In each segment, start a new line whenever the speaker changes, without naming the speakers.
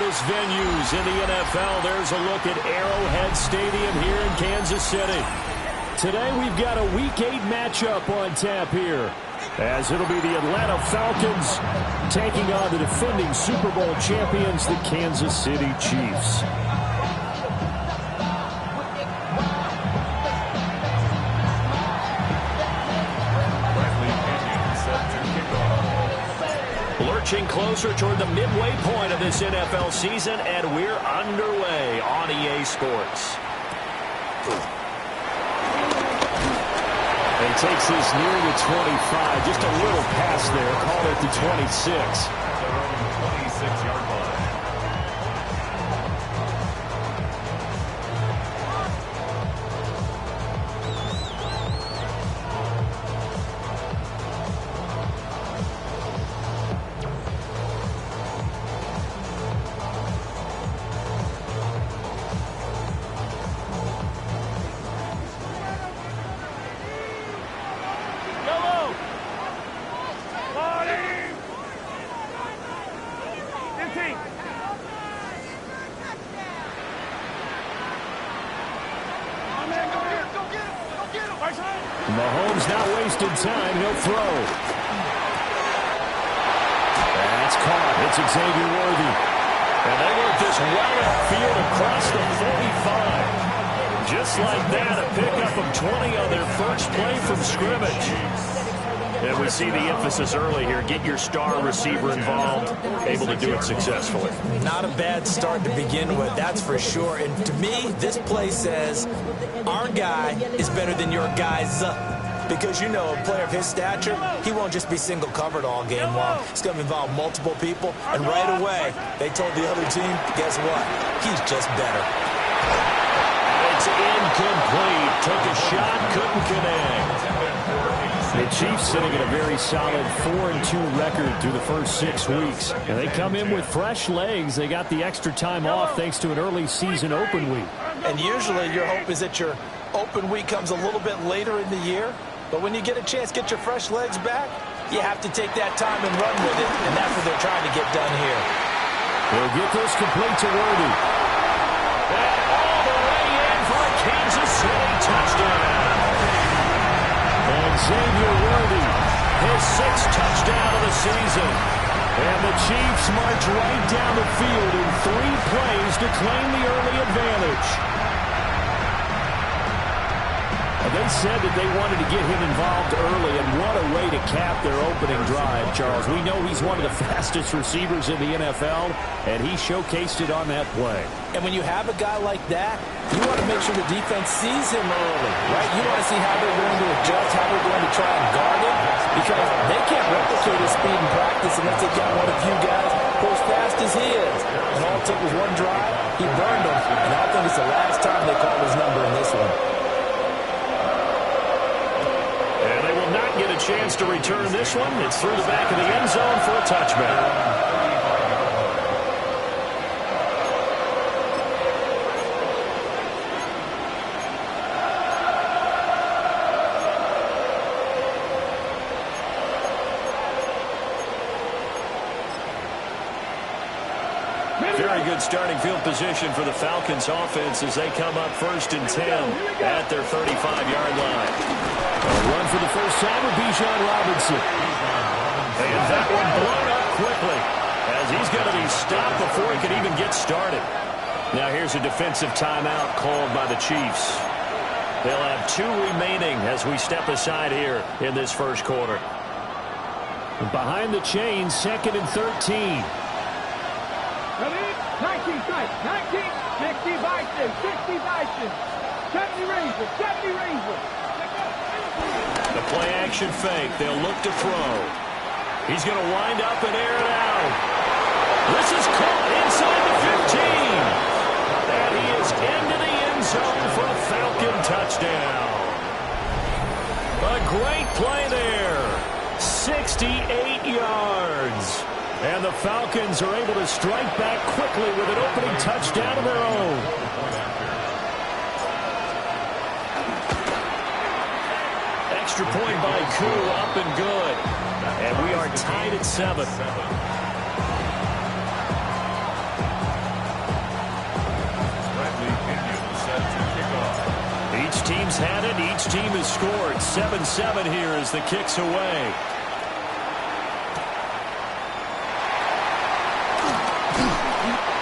loudest venues in the NFL. There's a look at Arrowhead Stadium here in Kansas City. Today we've got a Week 8 matchup on tap here, as it'll be the Atlanta Falcons taking on the defending Super Bowl champions, the Kansas City Chiefs. Lurching closer toward the midway point of this NFL season, and we're underway on EA Sports. He takes this near the 25. Just a little pass there. Call it the 26. Around the 26-yard line. Mahomes not wasting time. He'll throw. That's caught. It's Xavier Worthy. And they work this well upfield across the 45. Just like that, a pickup of 20 on their first play from scrimmage. And we see the emphasis early here. Get your star receiver involved, able to do it successfully.
Not a bad start to begin with, that's for sure. And to me, this play says our guy is better than your guy's. Because, you know, a player of his stature, he won't just be single covered all game long. It's going to involve multiple people. And right away, they told the other team, guess what? He's just better.
It's incomplete. Took a shot, couldn't connect. The Chiefs sitting at a very solid 4-2 record through the first 6 weeks. And they come in with fresh legs. They got the extra time off thanks to an early season open week.
And usually your hope is that your open week comes a little bit later in the year. But when you get a chance to get your fresh legs back, you have to take that time and run with it. And that's what they're trying to get done here.
They'll get this complete to Worthy. And all the way in for a Kansas City touchdown. And Xavier Worthy, his 6th touchdown of the season. And the Chiefs march right down the field in 3 plays to claim the early advantage. They said that they wanted to get him involved early, and what a way to cap their opening drive, Charles. We know he's one of the fastest receivers in the NFL, and he showcased it on that play.
And when you have a guy like that, you want to make sure the defense sees him early, right? You want to see how they're going to adjust, how they're going to try and guard him, because they can't replicate his speed in practice unless they've got one of few guys who are as fast as he is. And all it took was one drive, he burned him, and I think it's the last time they called his number in this one.
Get a chance to return this one. It's through the back of the end zone for a touchback. Very good starting field position for the Falcons offense as they come up 1st and 10 at their 35-yard line. A run for the first time with Bijan Robinson. And that one blown up quickly as he's going to be stopped before he can even get started. Now here's a defensive timeout called by the Chiefs. They'll have 2 remaining as we step aside here in this first quarter. Behind the chains, 2nd and 13.
19 strikes, 19, 60 Bison, 60 Bison, 70 Razor, 70 Razor.
The play-action fake. They'll look to throw. He's going to wind up and air it out. This is caught inside the 15. And he is into the end zone for a Falcon touchdown. A great play there. 68 yards. And the Falcons are able to strike back quickly with an opening touchdown of their own. Extra point by Koo, up and good. And we are tied at 7. Each team's had it. Each team has scored. 7-7 here as the kick's away.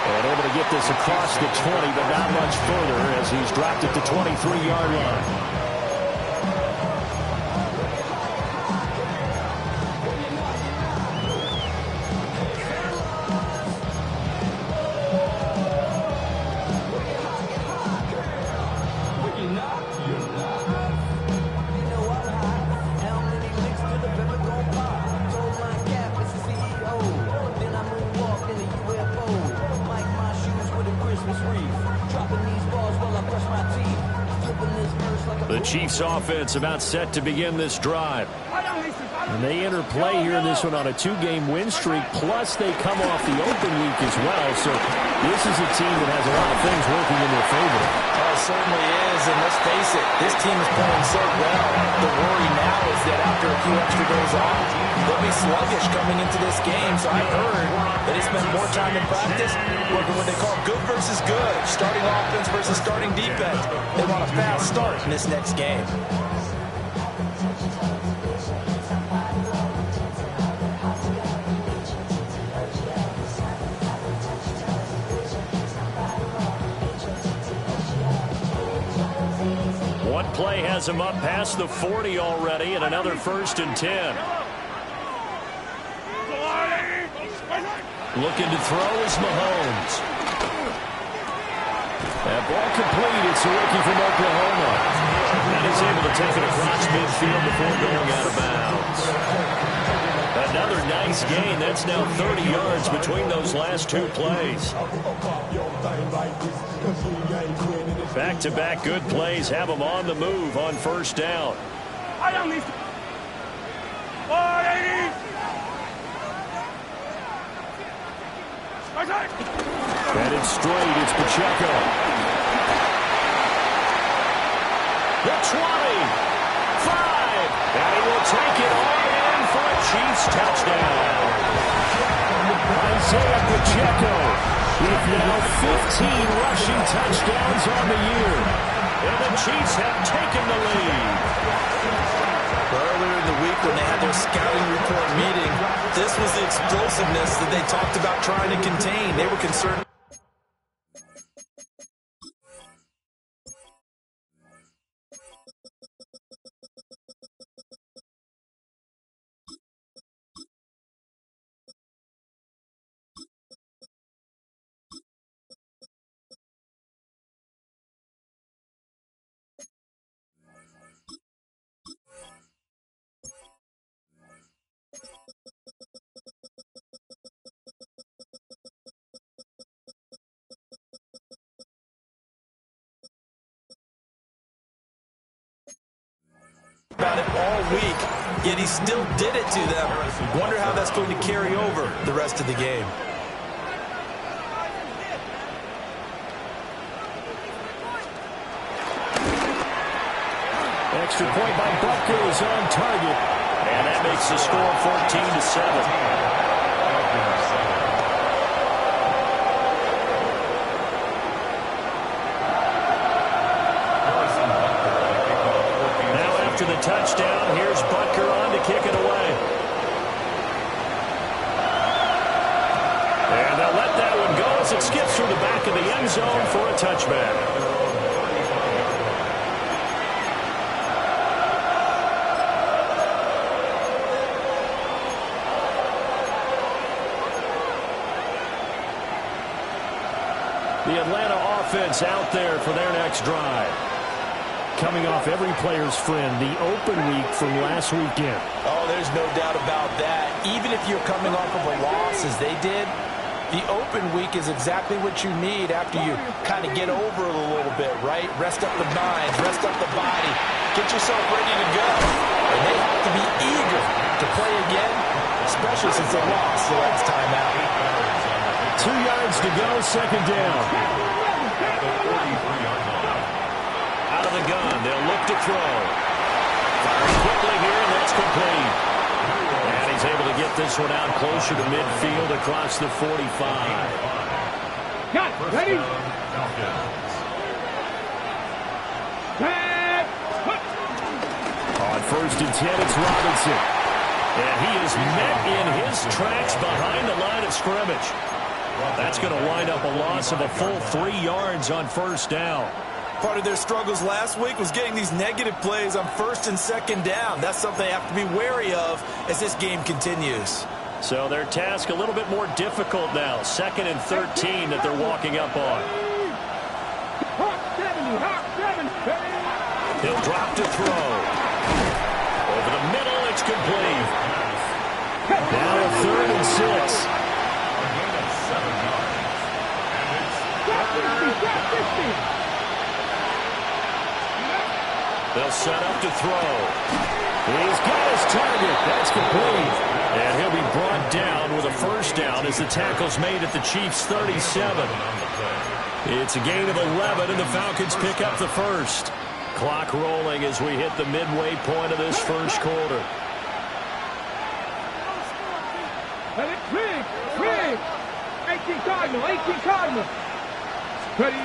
And able to get this across the 20, but not much further as he's dropped at the 23-yard line. The Chiefs offense about set to begin this drive. And they enter play here in this one on a 2-game win streak, plus they come off the open week as well. So this is a team that has a lot of things working in their favor.
Oh, it certainly is, and let's face it, this team is playing so well. The worry now is that after a few extra days off, they'll be sluggish coming into this game. So I heard that they spend more time in practice working what they call good versus good, starting offense versus starting defense. They want a fast start in this next game.
One play has him up past the 40 already, and another 1st and 10. Looking to throw is Mahomes. That ball complete. It's a rookie from Oklahoma. And he's able to take it across midfield before going out of bounds. Another nice gain. That's now 30 yards between those last 2 plays. Back-to-back good plays have them on the move on 1st down. Headed straight, it's Pacheco. The 20, 5, and he will take it all in for a Chiefs touchdown. Isaiah Pacheco with now 15 rushing touchdowns on the year. And the Chiefs have taken the lead.
Earlier in the week when they had their scouting report meeting, this was the explosiveness that they talked about trying to contain. They were concerned. About it all week, yet he still did it to them. Wonder how that's going to carry over the rest of the game.
Extra point by Butker is on target. And that makes the score 14-7. After the touchdown, here's Butker on to kick it away. And they'll let that one go as it skips through the back of the end zone for a touchback. The Atlanta offense out there for their next drive. Coming off every player's friend, the open week from last weekend.
Oh, there's no doubt about that. Even if you're coming off of a loss as they did, the open week is exactly what you need after you kind of get over it a little bit, right? Rest up the mind, rest up the body, get yourself ready to go. And they have to be eager to play again, especially since they lost the last time out.
2 yards to go, 2nd down. Out of the gun, they'll look to throw. Firing quickly here, and that's complete. And he's able to get this one out closer to midfield across the 45.
Got it. Ready? 10.
first and 10, it's Robinson. And he is met in his tracks behind the line of scrimmage. That's going to wind up a loss of a full 3 yards on first down.
Part of their struggles last week was getting these negative plays on first and second down. That's something they have to be wary of as this game continues.
So their task a little bit more difficult now. 2nd and 13 that they're walking up on. He'll drop to throw. Over the middle, it's complete. Now a 3rd and 6. They'll set up to throw. He's got his target. That's complete. And he'll be brought down with a first down as the tackle's made at the Chiefs' 37. It's a gain of 11, and the Falcons pick up the first. Clock rolling as we hit the midway point of this first quarter.
Rig. 18 Cardinal. Ready.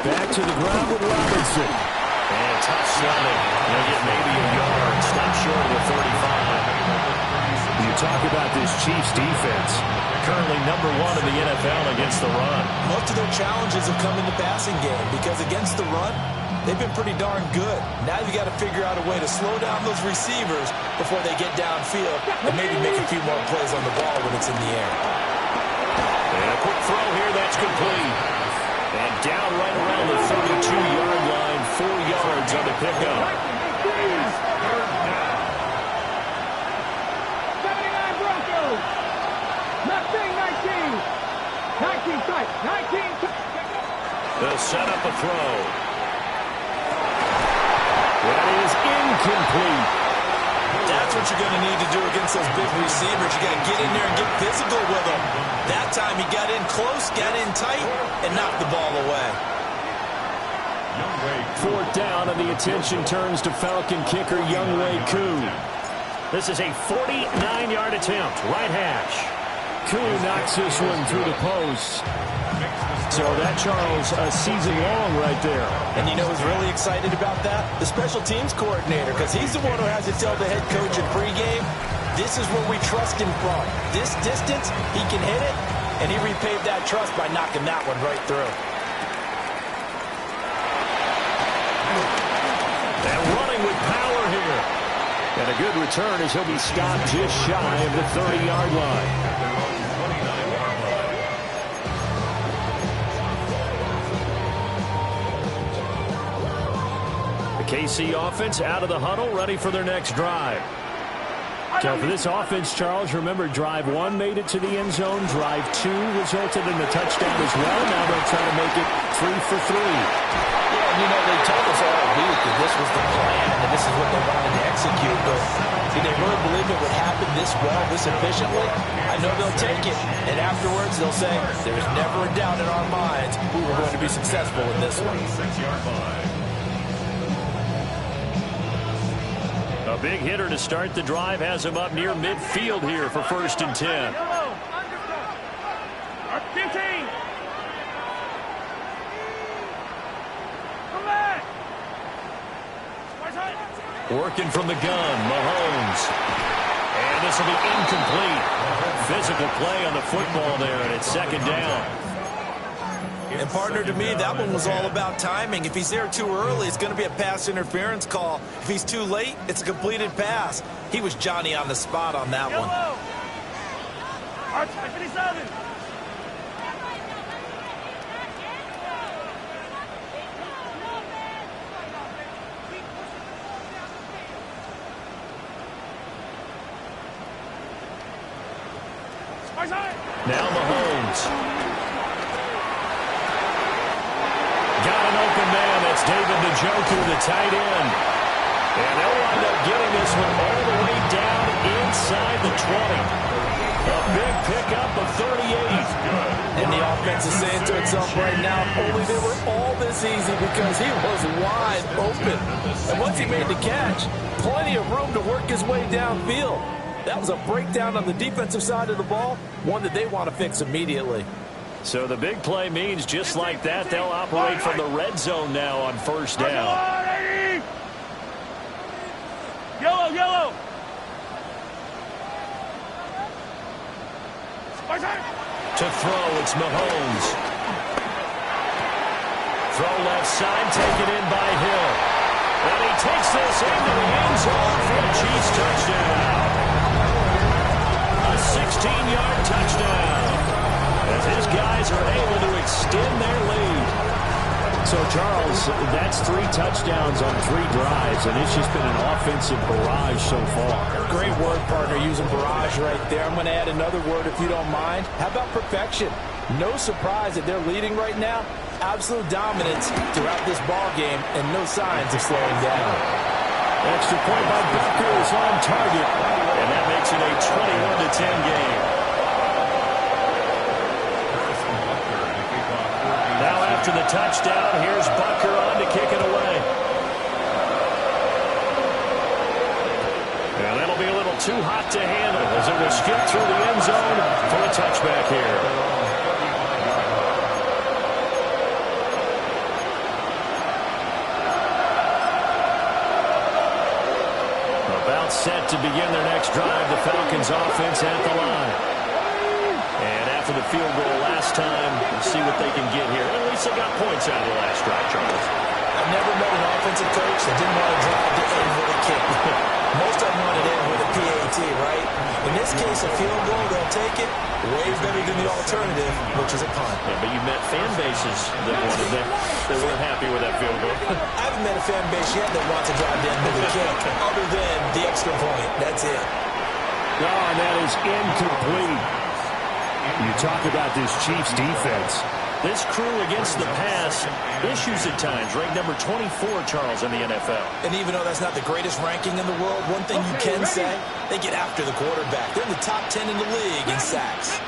Back to the ground with Robinson. And tough sledding. They'll get maybe a yard. Stop short of the 35. You talk about this Chiefs defense. Currently #1 in the NFL against the run.
Most of their challenges have come in the passing game because against the run, they've been pretty darn good. Now you've got to figure out a way to slow down those receivers before they get downfield and maybe make a few more plays on the ball when it's in the air.
And a quick throw here, that's complete. And down right around the 32-yard line, 4 yards on the pickup.
79 Broncos. 19 tight. 19 tight.
They'll set up a throw. That is incomplete.
That's what you're going to need to do against those big receivers. You got to get in there and get physical with them. That time he got in close, got in tight, and knocked the ball away.
4th down, and the attention turns to Falcon kicker Younghoe Koo. This is a 49-yard attempt, right hash. Koo knocks this one through the post. So that, Charles, a season long right there.
And you know who's really excited about that? The special teams coordinator, because he's the one who has to tell the head coach in pregame, this is where we trust him from. This distance, he can hit it, and he repaid that trust by knocking that one right through.
And running with power here. And a good return as he'll be stopped just shy of the 30-yard line. KC offense out of the huddle, ready for their next drive. So for this offense, Charles, remember, drive 1 made it to the end zone. Drive 2 resulted in the touchdown as well. Now they'll try to make it 3 for 3.
Yeah, and you know, they told us all week that this was the plan and this is what they wanted to execute. But did they really believe it would happen this well, this efficiently? I know they'll take it. And afterwards, they'll say, there's never a doubt in our minds we were going to be successful in this one.
A big hitter to start the drive has him up near midfield here for 1st and 10. Working from the gun, Mahomes. And this will be incomplete. Physical play on the football there, and it's 2nd down.
And partner, to me, that one was all about timing. If he's there too early, it's going to be a pass interference call. If he's too late, it's a completed pass. He was Johnny on the spot on that one.
Now Mahomes. Got an open man. That's David Njoku, the tight end. And they'll wind up getting this one all the way down inside the 20. A big pickup of 38.
And the offense is saying to itself right now, if only they were all this easy, because he was wide open. And once he made the catch, plenty of room to work his way downfield. That was a breakdown on the defensive side of the ball, one that they want to fix immediately.
So the big play means just like that, they'll operate from the red zone now on 1st down. To throw, it's Mahomes. Throw left side, taken in by Hill. And he takes this into the end zone for a Chiefs touchdown. A 16-yard touchdown. As his guys are able to extend their lead.
So, Charles, that's 3 touchdowns on 3 drives, and it's just been an offensive barrage so far.
Great word, partner, using barrage right there. I'm going to add another word if you don't mind. How about perfection? No surprise that they're leading right now. Absolute dominance throughout this ball game and no signs of slowing down.
Extra point by Becker is on target.
And that makes it a 21-10 game. Now after the touchdown, here's Bucker on to kick it away. And that'll be a little too hot to handle as it will skip through the end zone for a touchback here. About set to begin their next drive, the Falcons offense at the line. And after the field goal last time, we'll see what they can get here. At least they got points out of the last drive, Charles.
I've never met an offensive coach that didn't want to drive to end with a kick. Most of them want it in with a PAT, right? In this case, a field goal, they'll take it. Way better than the alternative, which is a punt.
Yeah, but you met fan bases that wanted that. They weren't happy with that field goal.
I haven't met a fan base yet that wants to drive to end with a kick, other than the extra point. That's it.
Oh, and that is incomplete. You talk about this Chiefs defense.
This crew against the pass, issues at times, ranked number 24, Charles, in the NFL.
And even though that's not the greatest ranking in the world, one thing you can say, they get after the quarterback. They're in the top 10 in the league in sacks.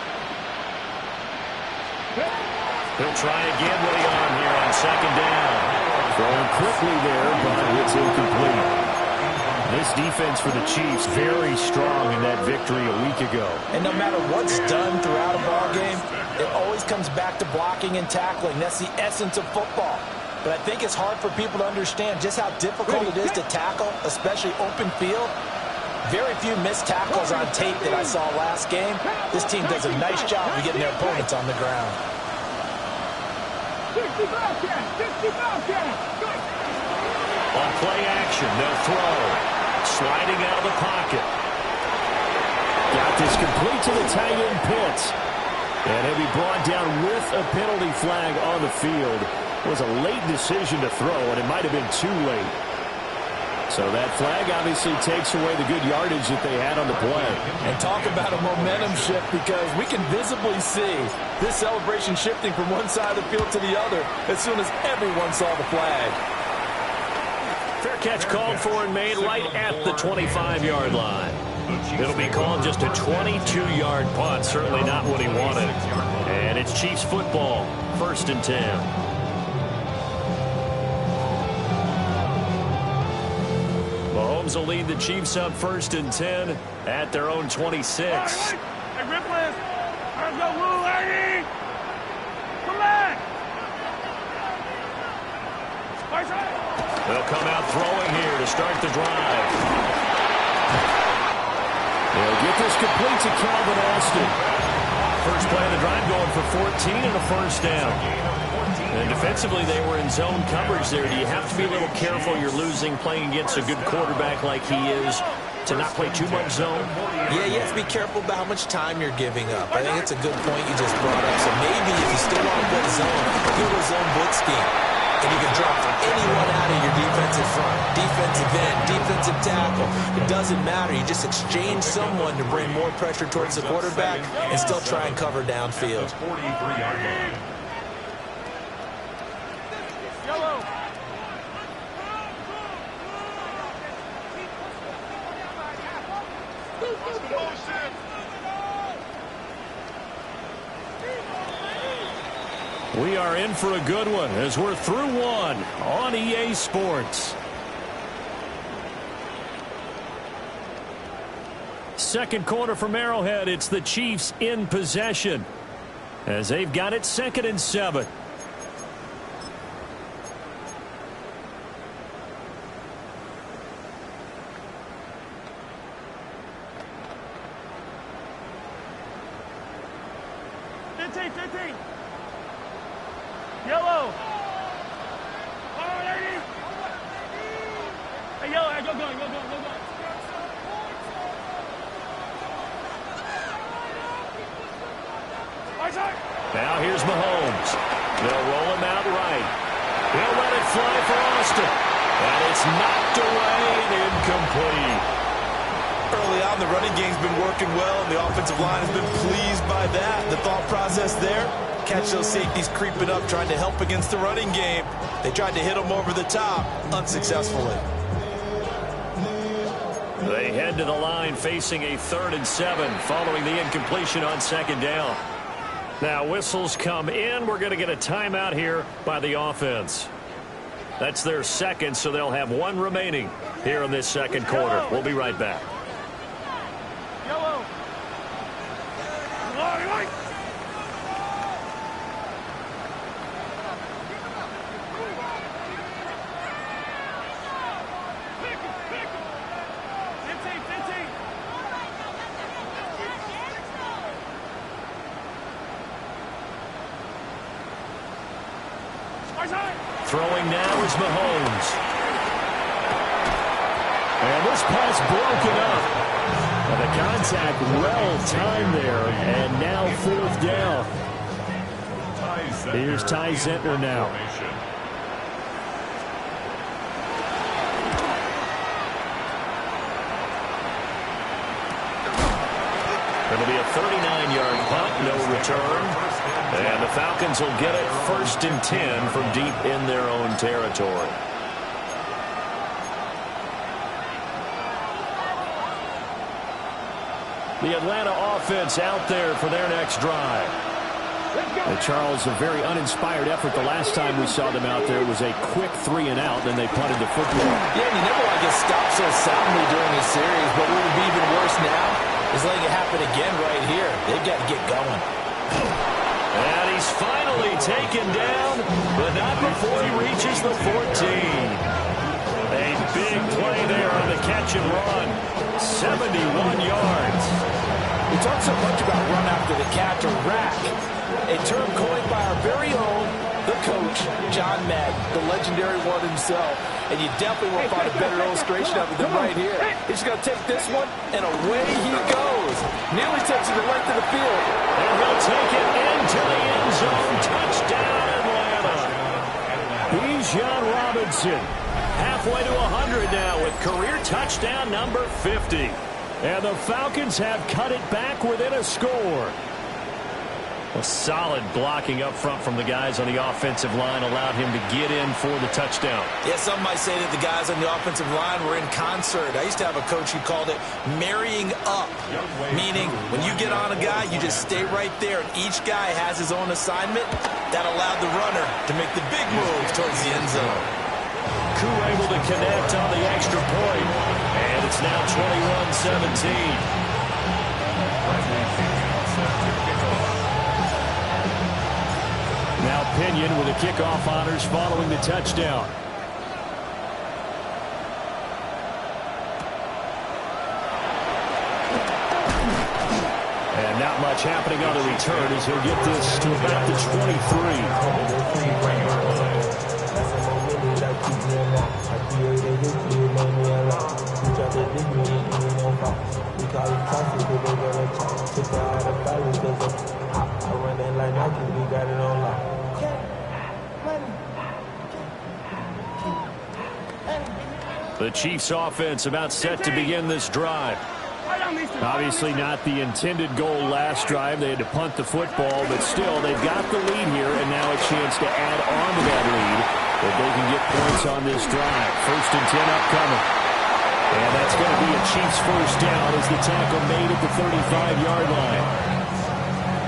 He'll try again with the arm here on second down.
Throwing quickly there, but it's incomplete. This defense for the Chiefs very strong in that victory a week ago.
And no matter what's done throughout a ball game, it always comes back to blocking and tackling. That's the essence of football. But I think it's hard for people to understand just how difficult it is to tackle, especially open field. Very few missed tackles on tape that I saw last game. This team does a nice job of getting their opponents on the ground.
60 Bobcats! 60 Bobcats!
On play action, they'll throw. Sliding out of the pocket.
Got this complete to the tight end Pitts. And he'll be brought down with a penalty flag on the field. It was a late decision to throw, and it might have been too late. So that flag obviously takes away the good yardage that they had on the play.
And talk about a momentum shift, because we can visibly see this celebration shifting from one side of the field to the other as soon as everyone saw the flag.
Fair catch called for and made right at the 25-yard line. It'll be called just a 22-yard punt. Certainly not what he wanted. And it's Chiefs football, 1st and 10. Mahomes will lead the Chiefs up 1st and 10 at their own 26.
Hey, grip list. Let's go, Woo, Eddie. Come back.
They'll come out throwing here to start the drive.
They'll get this complete to Calvin Austin.
First play of the drive going for 14 and a first down. And defensively, they were in zone coverage there. Do you have to be a little careful? You're losing playing against a good quarterback like he is to not play too much zone?
Yeah, you have to be careful about how much time you're giving up. I think it's a good point you just brought up. So maybe if you still want to play zone, do a zone blitz scheme. And you can drop anyone out of your defensive front, defensive end, defensive tackle. It doesn't matter. You just exchange someone to bring more pressure towards the quarterback and still try and cover downfield.
We are in for a good one as we're through one on EA Sports. Second quarter from Arrowhead. It's the Chiefs in possession as they've got it 2nd and 7.
Yellow. Hey, yellow, hey, go.
Now here's Mahomes. They'll roll him out right. He'll let it fly for Austin. And it's knocked away and incomplete.
Early on, the running game's been working well, and the offensive line has been pleased by that. The thought process there, catch those safeties creeping up, trying to help against the running game. They tried to hit them over the top, unsuccessfully.
They head to the line facing a 3rd and 7 following the incompletion on 2nd down. Now whistles come in. We're going to get a timeout here by the offense. That's their second, so they'll have 1 remaining here in this 2nd quarter. We'll be right back.
Yellow. Right.
Throwing now is Mahomes. And this pass broken up. And the contact well timed there. And now 4th down. Here's Ty Zentner now. It'll be a 39-yard punt, no return. And the Falcons will get it 1st and 10 from deep in their own territory. The Atlanta offense out there for their next drive. And Charles, a very uninspired effort the last time we saw them out there. It was a quick 3 and out, then they punted the football.
Yeah, and you never want to get stopped so soundly during this series, but what would be even worse now is letting it happen again right here. They've got to get going.
And he's finally taken down, but not before he reaches the 14. A big play there on the catch and run. 71 yards.
We talk so much about run after the catch or rack, a term coined by our very own, the coach, John Madden, the legendary one himself. And you definitely won't find a better illustration of it than right here. He's just going to take this one, and away he goes. Nearly touching the length of the field.
And he'll take it into the end zone. Touchdown, Atlanta. Bijan Robinson, halfway to 100 now with career touchdown number 50. And the Falcons have cut it back within a score. A solid blocking up front from the guys on the offensive line allowed him to get in for the touchdown.
Yeah, some might say that the guys on the offensive line were in concert. I used to have a coach who called it marrying up, meaning when you get on a guy, you just stay right there, and each guy has his own assignment. That allowed the runner to make the big move towards the end zone.
Koo able to connect on the extra point, and it's now 21-17. Now Pinion with the kickoff honors following the touchdown. And not much happening on the return as he'll get this to about the 23. The Chiefs offense about set to begin this drive. Obviously not the intended goal last drive. They had to punt the football, but still they've got the lead here, and now a chance to add on to that lead if they can get points on this drive. 1st and 10 upcoming. And that's going to be a Chiefs first down as the tackle made at the 35-yard line.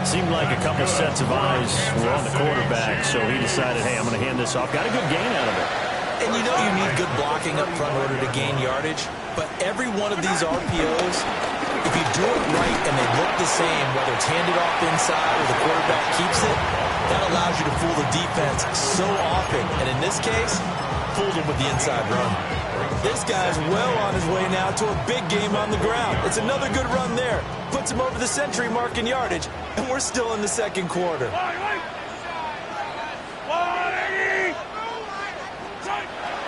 Seemed like a couple sets of eyes were on the quarterback, so he decided, hey, I'm going to hand this off. Got a good gain out of it.
And you know you need good blocking up front in order to gain yardage, but every one of these RPOs, if you do it right and they look the same, whether it's handed off inside or the quarterback keeps it, that allows you to fool the defense so often. And in this case, fooled him with the inside run. This guy's well on his way now to a big game on the ground. It's another good run there. Puts him over the century mark in yardage, and we're still in the 2nd quarter.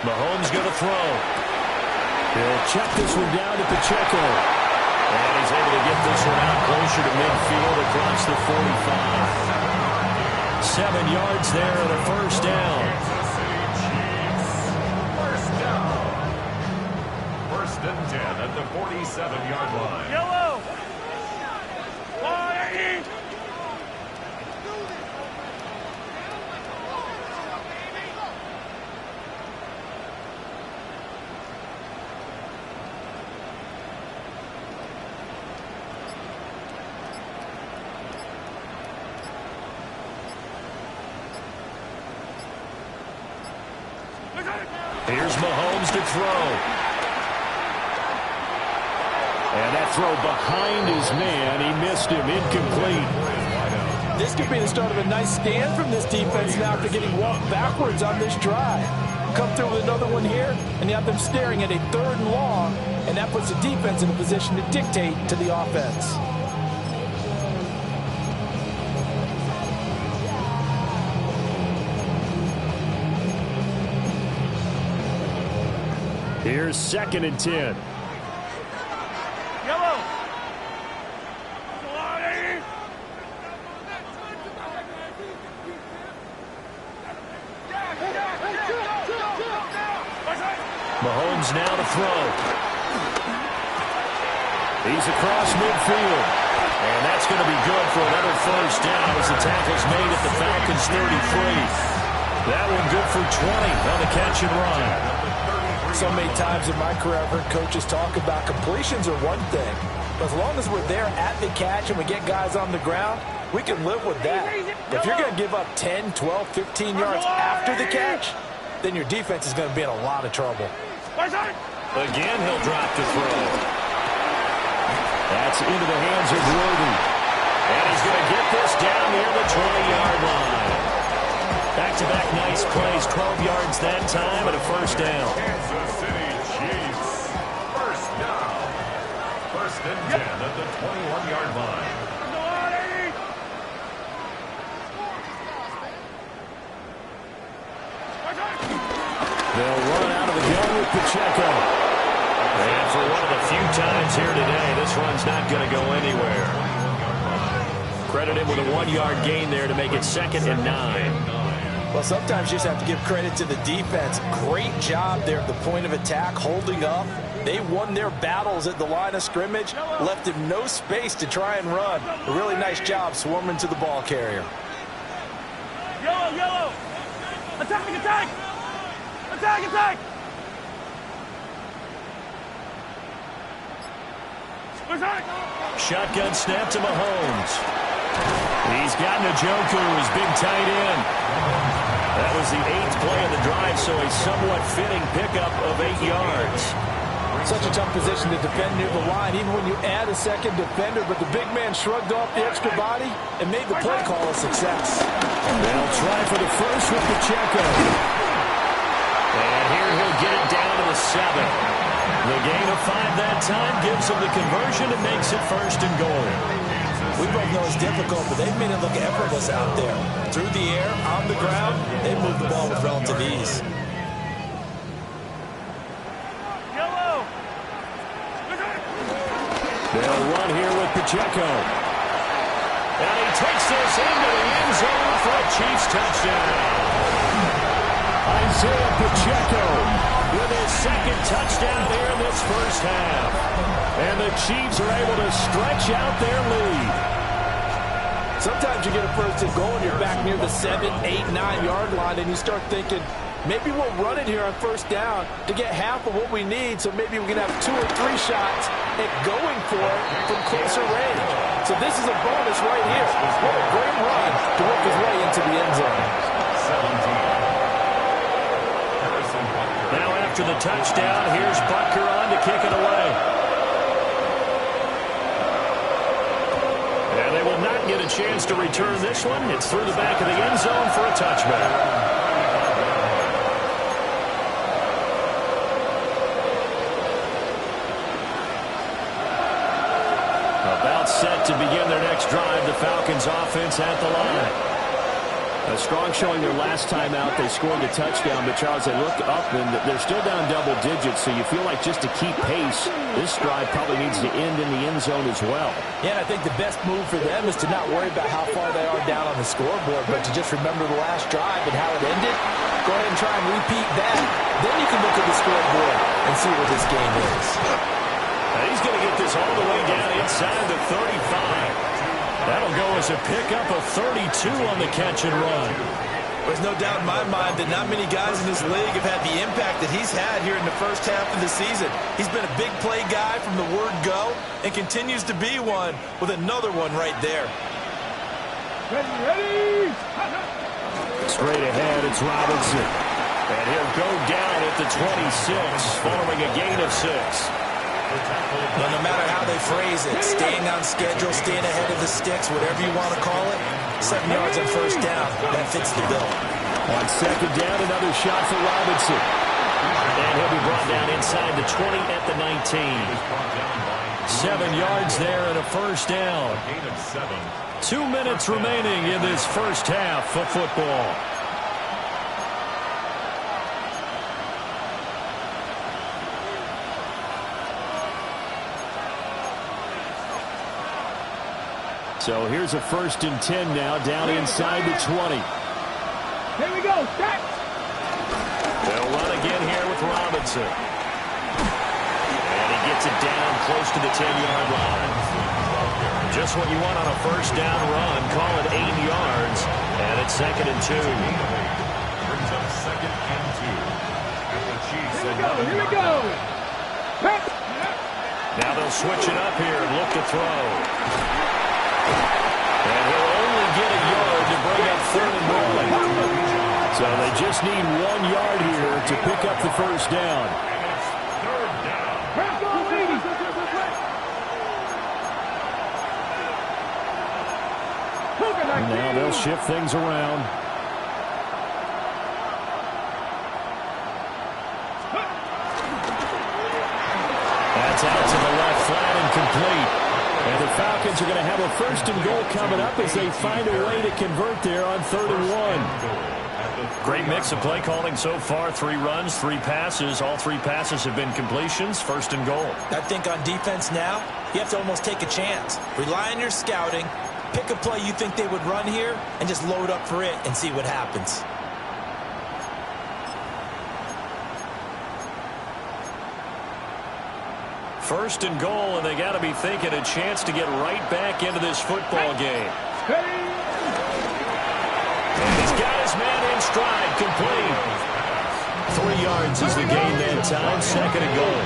Mahomes going to throw.
He'll check this one down to Pacheco.
And he's able to get this one out closer to midfield across the 45. 7 yards there and a first down.
First and 10 at the 47-yard line.
Yellow.
Here's Mahomes to throw.
And that throw behind his man. He missed him. Incomplete.
This could be the start of a nice stand from this defense now after getting walked backwards on this drive. Come through with another one here, and you have them staring at a 3rd and long, and that puts the defense in a position to dictate to the offense.
Here's 2nd and 10.
Yellow.
Mahomes now to throw.
He's across midfield.
And that's going to be good for another first down as the tackle's made at the Falcons' 33. That one good for 20 on the catch and run.
So many times in my career, I've heard coaches talk about completions are one thing. But as long as we're there at the catch and we get guys on the ground, we can live with that. If you're going to give up 10, 12, 15 yards after the catch, then your defense is going to be in a lot of trouble.
Again, he'll drop to throw.
That's into the hands of Worthy.
And he's going to get this down near the 20-yard line. Back-to-back nice plays, 12 yards that time and a first down.
Kansas City Chiefs. First down. First and 10 at the 21-yard line.
They'll run out of the gun with Pacheco. And for one of the few times here today, this run's not going to go anywhere. Credit him with a 1-yard gain there to make it 2nd and 9.
Well, sometimes you just have to give credit to the defense. Great job there at the point of attack, holding up. They won their battles at the line of scrimmage, left him no space to try and run. A really nice job swarming to the ball carrier.
Yellow, yellow. Attack, attack. Attack, attack.
Shotgun snap to Mahomes. He's got Njoku, his big tight end. That was the 8th play of the drive, so a somewhat fitting pickup of 8 yards.
Such a tough position to defend near the line, even when you add a second defender, but the big man shrugged off the extra body and made the play call a success.
They'll try for the first with Pacheco.
And here he'll get it down to the 7. The gain of 5 that time gives him the conversion and makes it 1st and goal.
We both know it's difficult, but they've made it look effortless out there. Through the air, on the ground, they move the ball with relative ease.
Yellow.
They'll run here with Pacheco. And he takes this into the end zone for a Chiefs touchdown.
Isaiah Pacheco
With his 2nd touchdown here in this first half.
And the Chiefs are able to stretch out their lead.
Sometimes you get a first and goal and you're back near the 7, 8, 9-yard line, and you start thinking, maybe we'll run it here on first down to get half of what we need, so maybe we can have 2 or 3 shots at going for it from closer range. So this is a bonus right here. What a great run to work his way into the end zone.
17.
Now after the touchdown, here's Butker on to kick it away. And they will not get a chance to return this one. It's through the back of the end zone for a touchback. About set to begin their next drive. The Falcons offense at the line.
A strong showing their last time out. They scored the touchdown, but Charles, they look up and they're still down double digits, so you feel like just to keep pace, this drive probably needs to end in the end zone as well.
Yeah, and I think the best move for them is to not worry about how far they are down on the scoreboard, but to just remember the last drive and how it ended. Go ahead and try and repeat that. Then you can look at the scoreboard and see what this game is.
He's going to get this all the way down inside the 35. That'll go as a pickup of 32 on the catch and run.
There's no doubt in my mind that not many guys in this league have had the impact that he's had here in the first half of the season. He's been a big play guy from the word go and continues to be one with another one right there.
Ready.
Straight ahead, it's Robinson.
And he'll go down at the 26 following a gain of 6.
Well, no matter how they phrase it, staying on schedule, staying ahead of the sticks, whatever you want to call it, 7 yards on first down, that fits the bill.
On second down, another shot for Robinson.
And he'll be brought down inside the 20 at the 19. 7 yards there and a first down. 2 minutes remaining in this first half of football.
So here's a 1st and 10 now, down inside the 20.
Here we go. Stack.
They'll run again here with Robinson. And he gets it down close to the 10-yard line. Just what you want on a first down run. Call it 8 yards. And it's 2nd and 2.
Brings up 2nd and 2. And the Chiefs
Here we go. Pass.
Now they'll switch it up here and look to throw. And he'll only get a yard to bring up 3rd and goal.
So they just need 1 yard here to pick up the first down.
Press on, ladies.
Now they'll shift things around.
That's out to the left, flat and complete.
And the Falcons are going to have a 1st and goal coming up as they find a way to convert there on 3rd and 1.
Great mix of play calling so far. 3 runs, 3 passes. All 3 passes have been completions. 1st and goal.
I think on defense now, you have to almost take a chance. Rely on your scouting. Pick a play you think they would run here and just load up for it and see what happens.
First and goal, and they got to be thinking a chance to get right back into this football game. And he's got his man in stride, complete. 3 yards is the gain that time. 2nd and goal.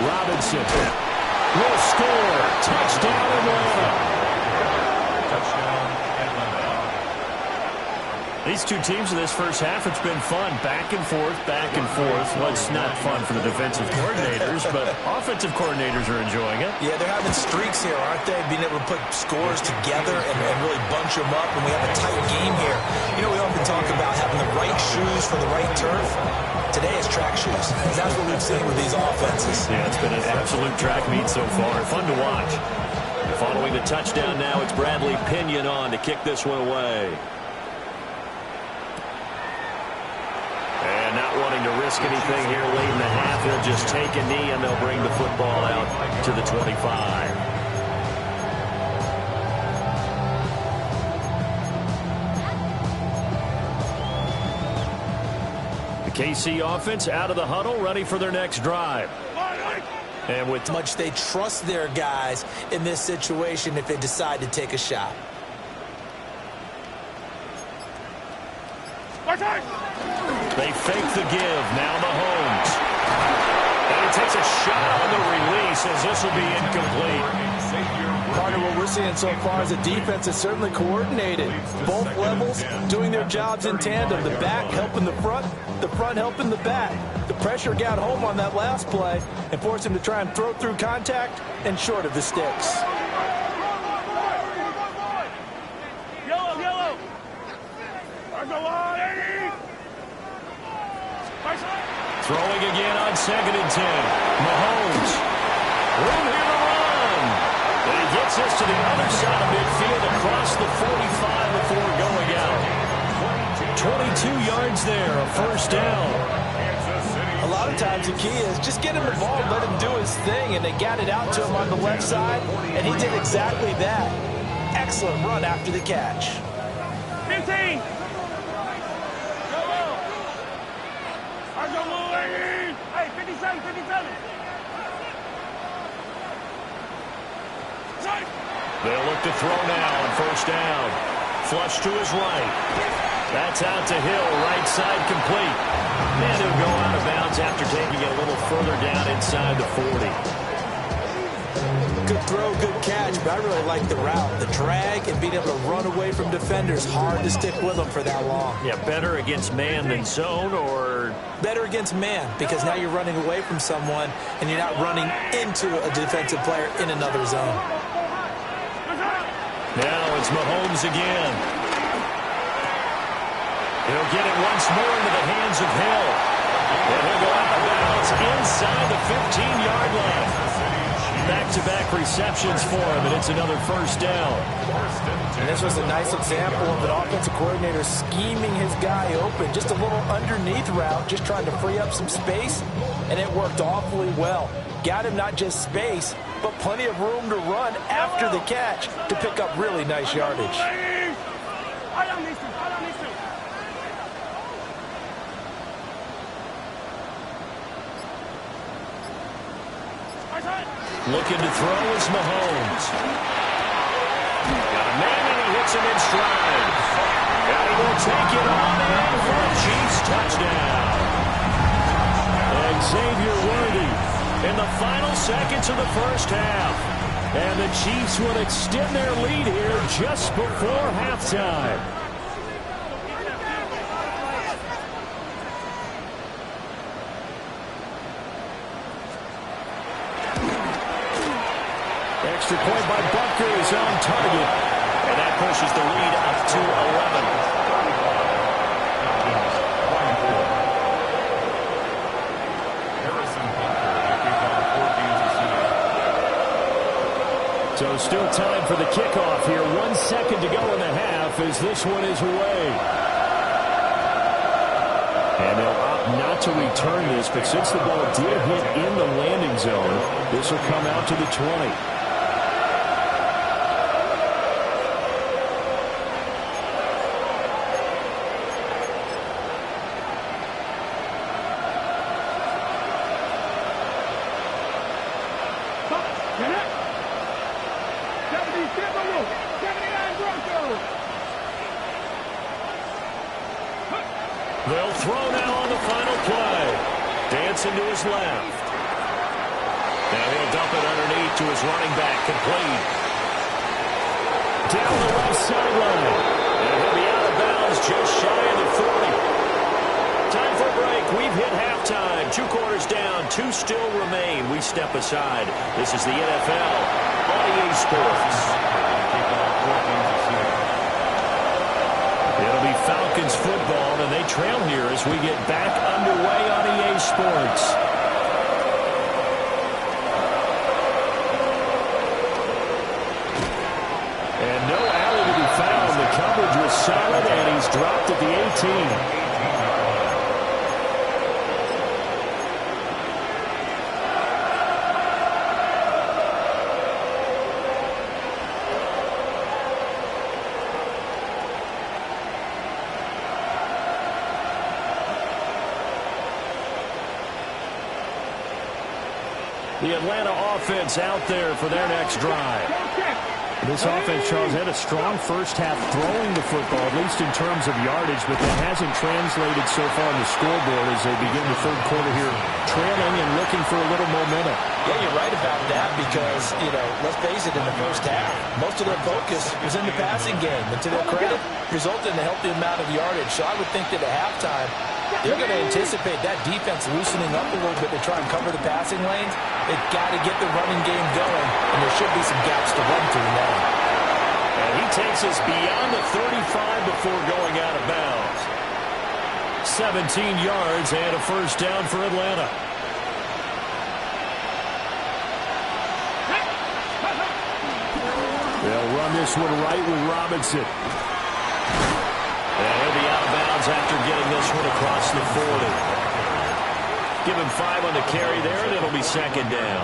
Robinson will score. Touchdown Atlanta.
These two teams in this first half, it's been fun. Back and forth, back and forth. Well, it's not fun for the defensive coordinators, but offensive coordinators are enjoying it.
Yeah, they're having streaks here, aren't they? Being able to put scores together and really bunch them up, and we have a tight game here. You know, we often talk about having the right shoes for the right turf. Today is track shoes. That's what we've seen with these offenses.
Yeah, it's been an absolute track meet so far. Fun to watch. Following the touchdown now, it's Bradley Pinion on to kick this one away. And not wanting to risk anything here late in the half, they'll just take a knee and they'll bring the football out to the 25. The KC offense out of the huddle, ready for their next drive. And with
much they trust their guys in this situation if they decide to take a shot.
They fake the give. Now Mahomes. And he takes a shot on the release as this will be incomplete.
Partner, what we're seeing so far is a defense that's certainly coordinated. Both levels doing their jobs in tandem. The back helping the front helping the back. The pressure got home on that last play and forced him to try and throw through contact and short of the sticks.
Throwing again on 2nd and 10. Mahomes. Room here to run. And he gets this to the other side of midfield across the 45 before going out. 22 yards there, a first down.
A lot of times the key is just get him the ball, let him do his thing, and they got it out to him on the left side, and he did exactly that. Excellent run after the catch.
15. Hey, 57, 57.
They'll look to throw now on first down. Flush to his right. That's out to Hill, right side complete. And he'll go out of bounds after taking it a little further down inside the 40.
Good throw, good catch, but I really like the route. The drag and being able to run away from defenders, hard to stick with them for that long.
Yeah, better against man than zone, or?
Better against man, because now you're running away from someone and you're not running into a defensive player in another zone.
Now it's Mahomes again. He'll get it once more into the hands of Hill. And he'll go out of bounds inside the 15-yard line. Back-to-back receptions for him, and it's another first down.
And this was a nice example of an offensive coordinator scheming his guy open. Just a little underneath route, just trying to free up some space, and it worked awfully well. Got him not just space, but plenty of room to run after the catch to pick up really nice yardage.
Looking to throw is Mahomes. Got a man and he hits him in stride. And he will take it on in for a Chiefs touchdown. And Xavier Worthy in the final seconds of the first half. And the Chiefs will extend their lead here just before halftime. Extra point by Butker is on target. And that pushes the lead up to 11. So still time for the kickoff here. 1 second to go in the half as this one is away. And they'll opt not to return this, but since the ball did hit in the landing zone, this will come out to the 20. They'll throw now on the final play. Dancing to his left. Now he'll dump it underneath to his running back, complete. Down the right sideline. And he'll be out of bounds just shy of the 40. Time for a break. We've hit halftime. 2 quarters down. 2 still remain. We step aside. This is the NFL on EA Sports. It'll be Falcons football, and they trail here as we get back underway on EA Sports. And no alley to be found. The coverage was solid, and he's dropped at the 18. The Atlanta offense out there for their next drive. This offense, Charles, had a strong first half throwing the football, at least in terms of yardage, but that hasn't translated so far on the scoreboard as they begin the third quarter here, trailing and looking for a little momentum.
Yeah, you're right about that because, let's face it, in the first half, most of their focus was in the passing game. And to their credit, resulted in a healthy amount of yardage. So I would think that at halftime, they're going to anticipate that defense loosening up a little bit to try and cover the passing lanes. They've got to get the running game going, and there should be some gaps to run through now.
And he takes us beyond the 35 before going out of bounds. 17 yards and a first down for Atlanta.
this one right with Robinson.
And he'll be out of bounds after getting this one across the 40. Give him 5 on the carry there, and it'll be second down.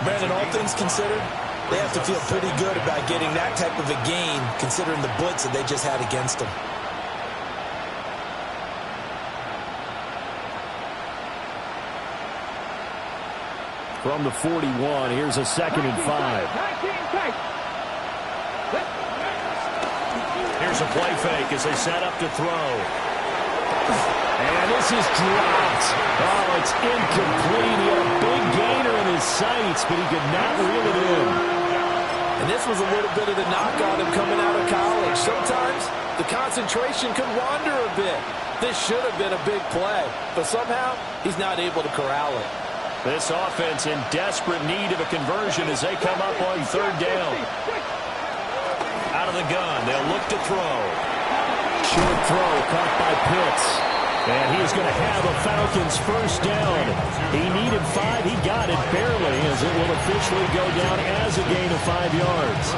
Brandon, all things considered, they have to feel pretty good about getting that type of a gain, considering the blitz that they just had against them.
From the 41, here's a 2nd and 5.
Here's a play fake as they set up to throw.
And this is dropped. Oh, it's incomplete. He had a big gainer in his sights, but he could not reel it in.
And this was a little bit of the knock on him coming out of college. Sometimes the concentration could wander a bit. This should have been a big play, but somehow he's not able to corral it.
This offense in desperate need of a conversion as they come up on 3rd down. Out of the gun, they'll look to throw.
Short throw caught by Pitts. And he is going to have a Falcons first down. He needed 5. He got it barely as it will officially go down as a gain of 5 yards.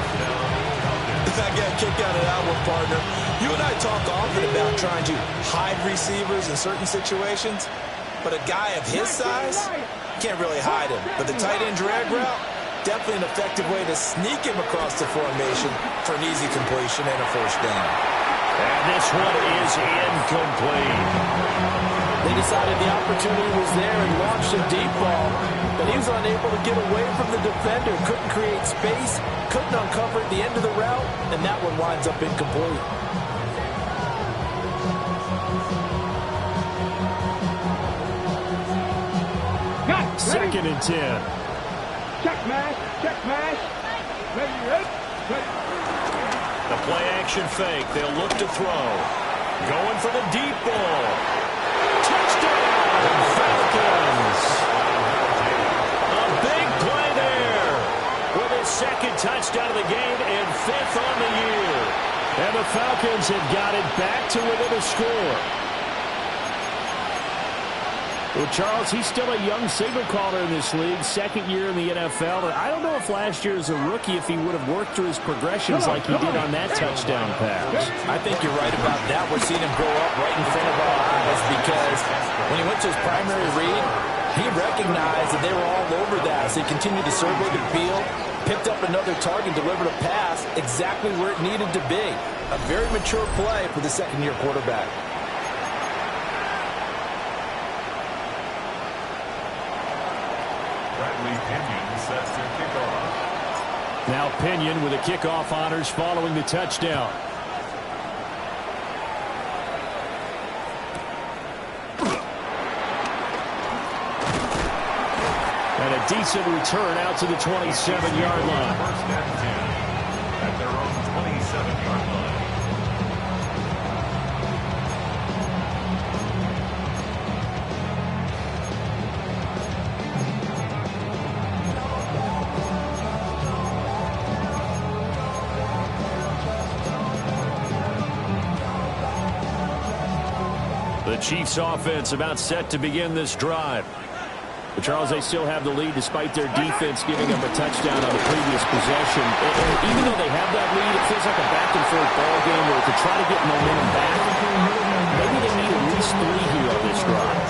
I got a kick out of that one, partner. You and I talk often about trying to hide receivers in certain situations, but a guy of his size can't really hide him. But the tight end drag route, definitely an effective way to sneak him across the formation for an easy completion and a first down.
And this one is incomplete.
They decided the opportunity was there and launched a deep ball, but he was unable to get away from the defender, couldn't create space, couldn't uncover at the end of the route, and that one winds up incomplete.
Second and 10.
Check mash. Ready.
The play-action fake. They'll look to throw. Going for the deep ball. Touchdown, Falcons! A big play there with his 2nd touchdown of the game and 5th on the year.
And the Falcons have got it back to within a score. Well, Charles, he's still a young signal caller in this league, 2nd year in the NFL. And I don't know if last year as a rookie if he would have worked through his progressions like he did on that touchdown pass.
I think you're right about that. We're seeing him grow up right in front of our eyes because when he went to his primary read, he recognized that they were all over that. So he continued to survey the field, picked up another target, delivered a pass exactly where it needed to be. A very mature play for the 2nd-year quarterback.
Now Pinion with the kickoff honors following the touchdown. And a decent return out to the 27-yard line.
First and 10 at their own 27-yard line.
The Chiefs offense about set to begin this drive.
But Charles, they still have the lead despite their defense giving up a touchdown on the previous possession. And even though they have that lead, it feels like a back-and-forth ball game where to try to get momentum back, maybe they need at least 3 here on this drive.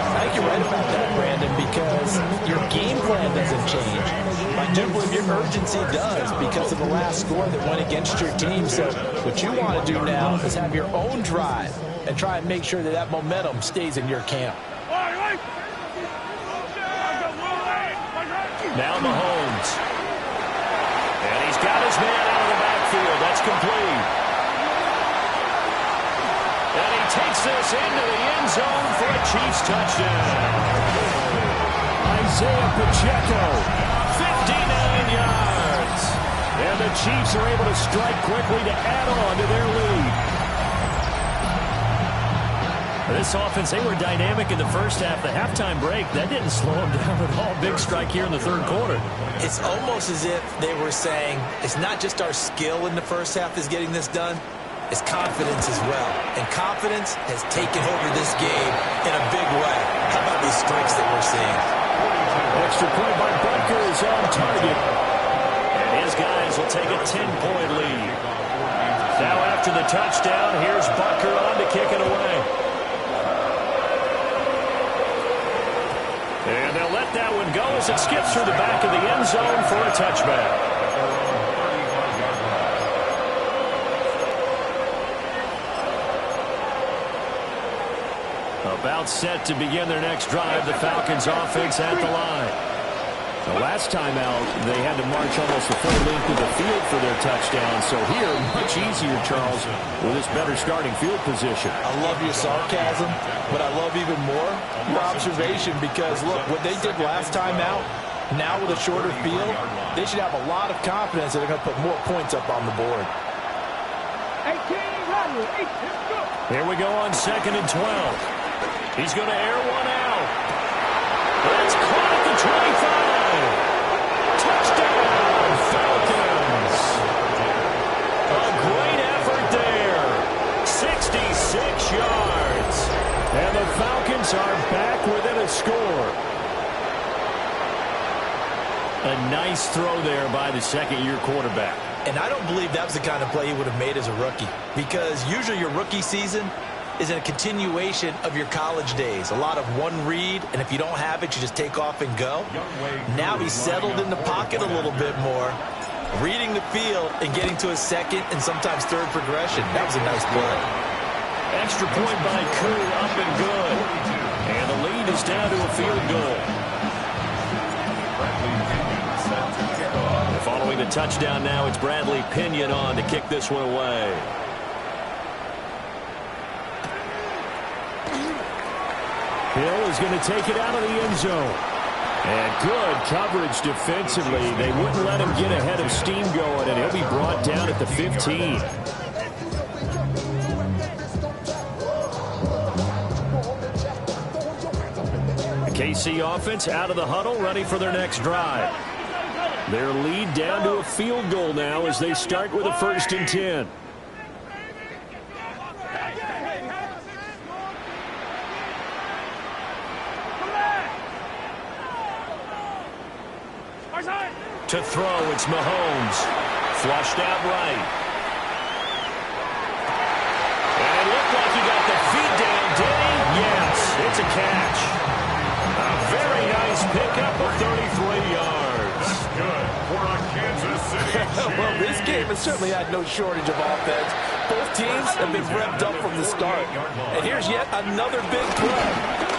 I think you're right about that, Brandon, because your game plan doesn't change. I do believe your urgency does because of the last score that went against your team. So what you want to do now is have your own drive and try and make sure that that momentum stays in your camp.
Now Mahomes. And he's got his man out of the backfield. That's complete. And he takes this into the end zone for a Chiefs touchdown.
Isaiah Pacheco.
59 yards.
And the Chiefs are able to strike quickly to add on to their lead.
This offense, they were dynamic in the first half. The halftime break, that didn't slow them down at all. Big strike here in the 3rd quarter.
It's almost as if they were saying, it's not just our skill in the first half that's getting this done, it's confidence as well. And confidence has taken over this game in a big way. How about these strikes that we're seeing?
Extra point by Butker is on target.
And his guy guys will take a 10-point lead. Now after the touchdown, here's Butker on to kick it away. And they'll let that one go as it skips through the back of the end zone for a touchback. About set to begin their next drive, the Falcons offense at the line. The last time out, they had to march almost the full length of the field for their touchdown. So here, much easier, Charles, with this better starting field position.
I love your sarcasm, but I love even more your observation because, look, what they did last time out, now with a shorter field, they should have a lot of confidence that they're going to put more points up on the board.
18, ready, 8, go.
Here we go on 2nd and 12. He's going to air one out. That's caught at the 25. Touchdown, Falcons. A great effort there. 66 yards. And the Falcons are back within a score. A nice throw there by the second-year quarterback.
And I don't believe that was the kind of play he would have made as a rookie because usually your rookie season is a continuation of your college days. A lot of one read, and if you don't have it, you just take off and go. Now he's settled in the pocket a little bit more, reading the field and getting to a second and sometimes third progression. That was a nice play.
Extra point by Koo, up and good. And the lead is down to a field goal. Following the touchdown now, it's Bradley Pinion on to kick this one away.
Hill is going to take it out of the end zone. And good coverage defensively. They wouldn't let him get ahead of steam going, and he'll be brought down at the 15. The KC offense out of the huddle, ready for their next drive. Their lead down to a field goal now as they start with a 1st and 10.
To throw, it's Mahomes. Flushed out right. And it looked like he got the feet down, did he? Yes, it's a catch. A very nice pickup of 33 yards.
That's good for a Kansas City Chiefs.
Well, this game has certainly had no shortage of offense. Both teams have been revved up from the start. And here's yet another big play.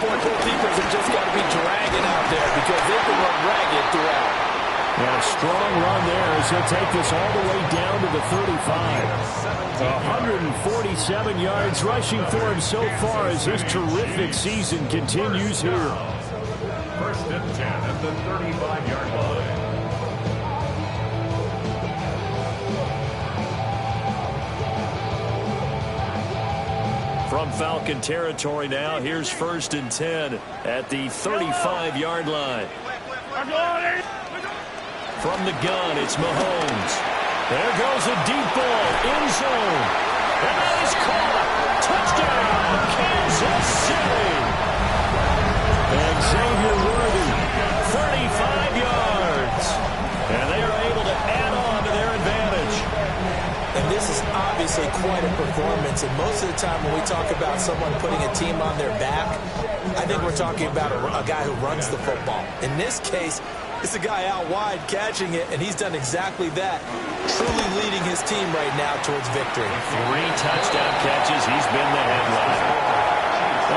Both defenses have just got to be dragging out there because they can run ragged throughout.
And a strong run there as he'll take this all the way down to the 35. 147 yards rushing for him so far as his terrific season continues here.
1st and 10 at the 35-yard line.
From Falcon territory now, here's 1st and 10 at the 35-yard line. From the gun, it's Mahomes. There goes a deep ball, end zone. And that is caught. Touchdown, Kansas City. And Xavier Worthy, 35 yards. And they are able to add on to their advantage.
And this is obviously quite a performance. And most of the time when we talk about someone putting a team on their back, I think we're talking about a guy who runs the football. In this case, it's a guy out wide catching it, and he's done exactly that, truly leading his team right now towards victory.
3 touchdown catches. He's been the headline.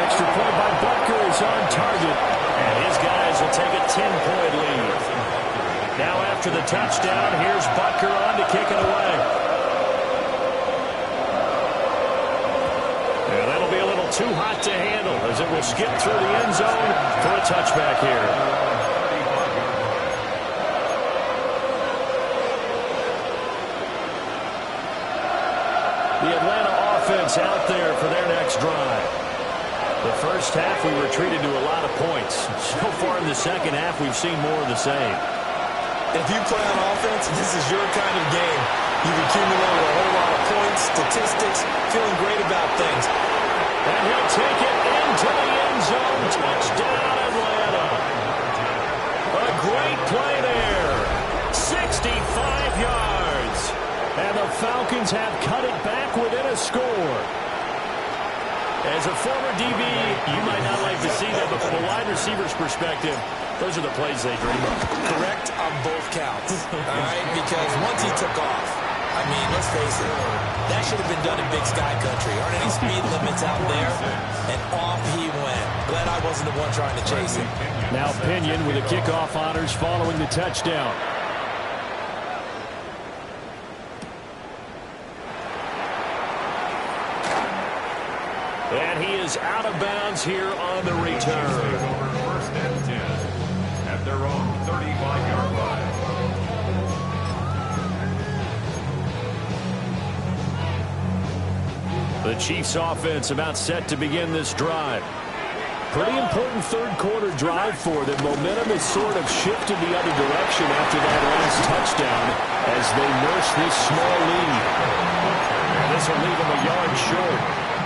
Extra point by Butker is on target.
And his guys will take a 10-point lead. Now after the touchdown, here's Butker on to kick it away. And that'll be a little too hot to handle as it will skip through the end zone for a touchback here. The Atlanta offense out there for their next drive. The first half, we were treated to a lot of points. So far in the second half, we've seen more of the same.
If you play on offense, this is your kind of game. You've accumulated a whole lot of points, statistics, feeling great about things.
And he'll take it into the end zone. Touchdown, Atlanta. A great play there. 65 yards.
And the Falcons have cut it back within a score.
As a former DB, you might not like to see that, but from a wide receiver's perspective, those are the plays they dream of.
Correct on both counts, all right? Because once he took off, I mean, let's face it, that should have been done in Big Sky Country. Aren't any speed limits out there? And off he went. Glad I wasn't the one trying to chase him.
Now Pinion with the kickoff honors following the touchdown.
And he is out of bounds here on the return.
First and 10 at their own 35-yard line.
The Chiefs offense about set to begin this drive.
Pretty important third-quarter drive for them. Momentum has sort of shifted the other direction after that last touchdown as they nurse this small lead.
And this will leave them a yard short.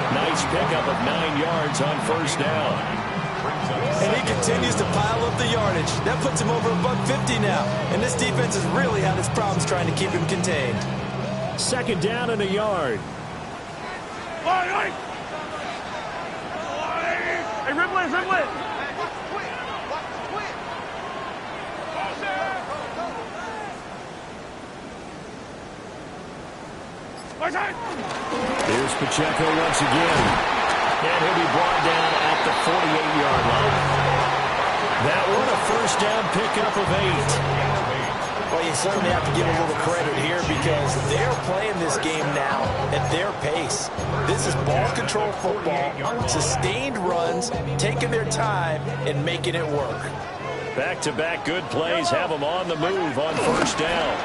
Nice pickup of 9 yards on first down.
And he continues to pile up the yardage. That puts him over $150 now. And this defense has really had its problems trying to keep him contained.
Second down and a yard.
Hey, Ripley, Ripley.
Here's Pacheco once again.
And he'll be brought down at the 48-yard line. That one a first down pickup of 8.
Well, you certainly have to give a little credit here because they're playing this game now at their pace. This is ball control football, sustained runs, taking their time and making it work.
Back-to-back good plays have them on the move on first down.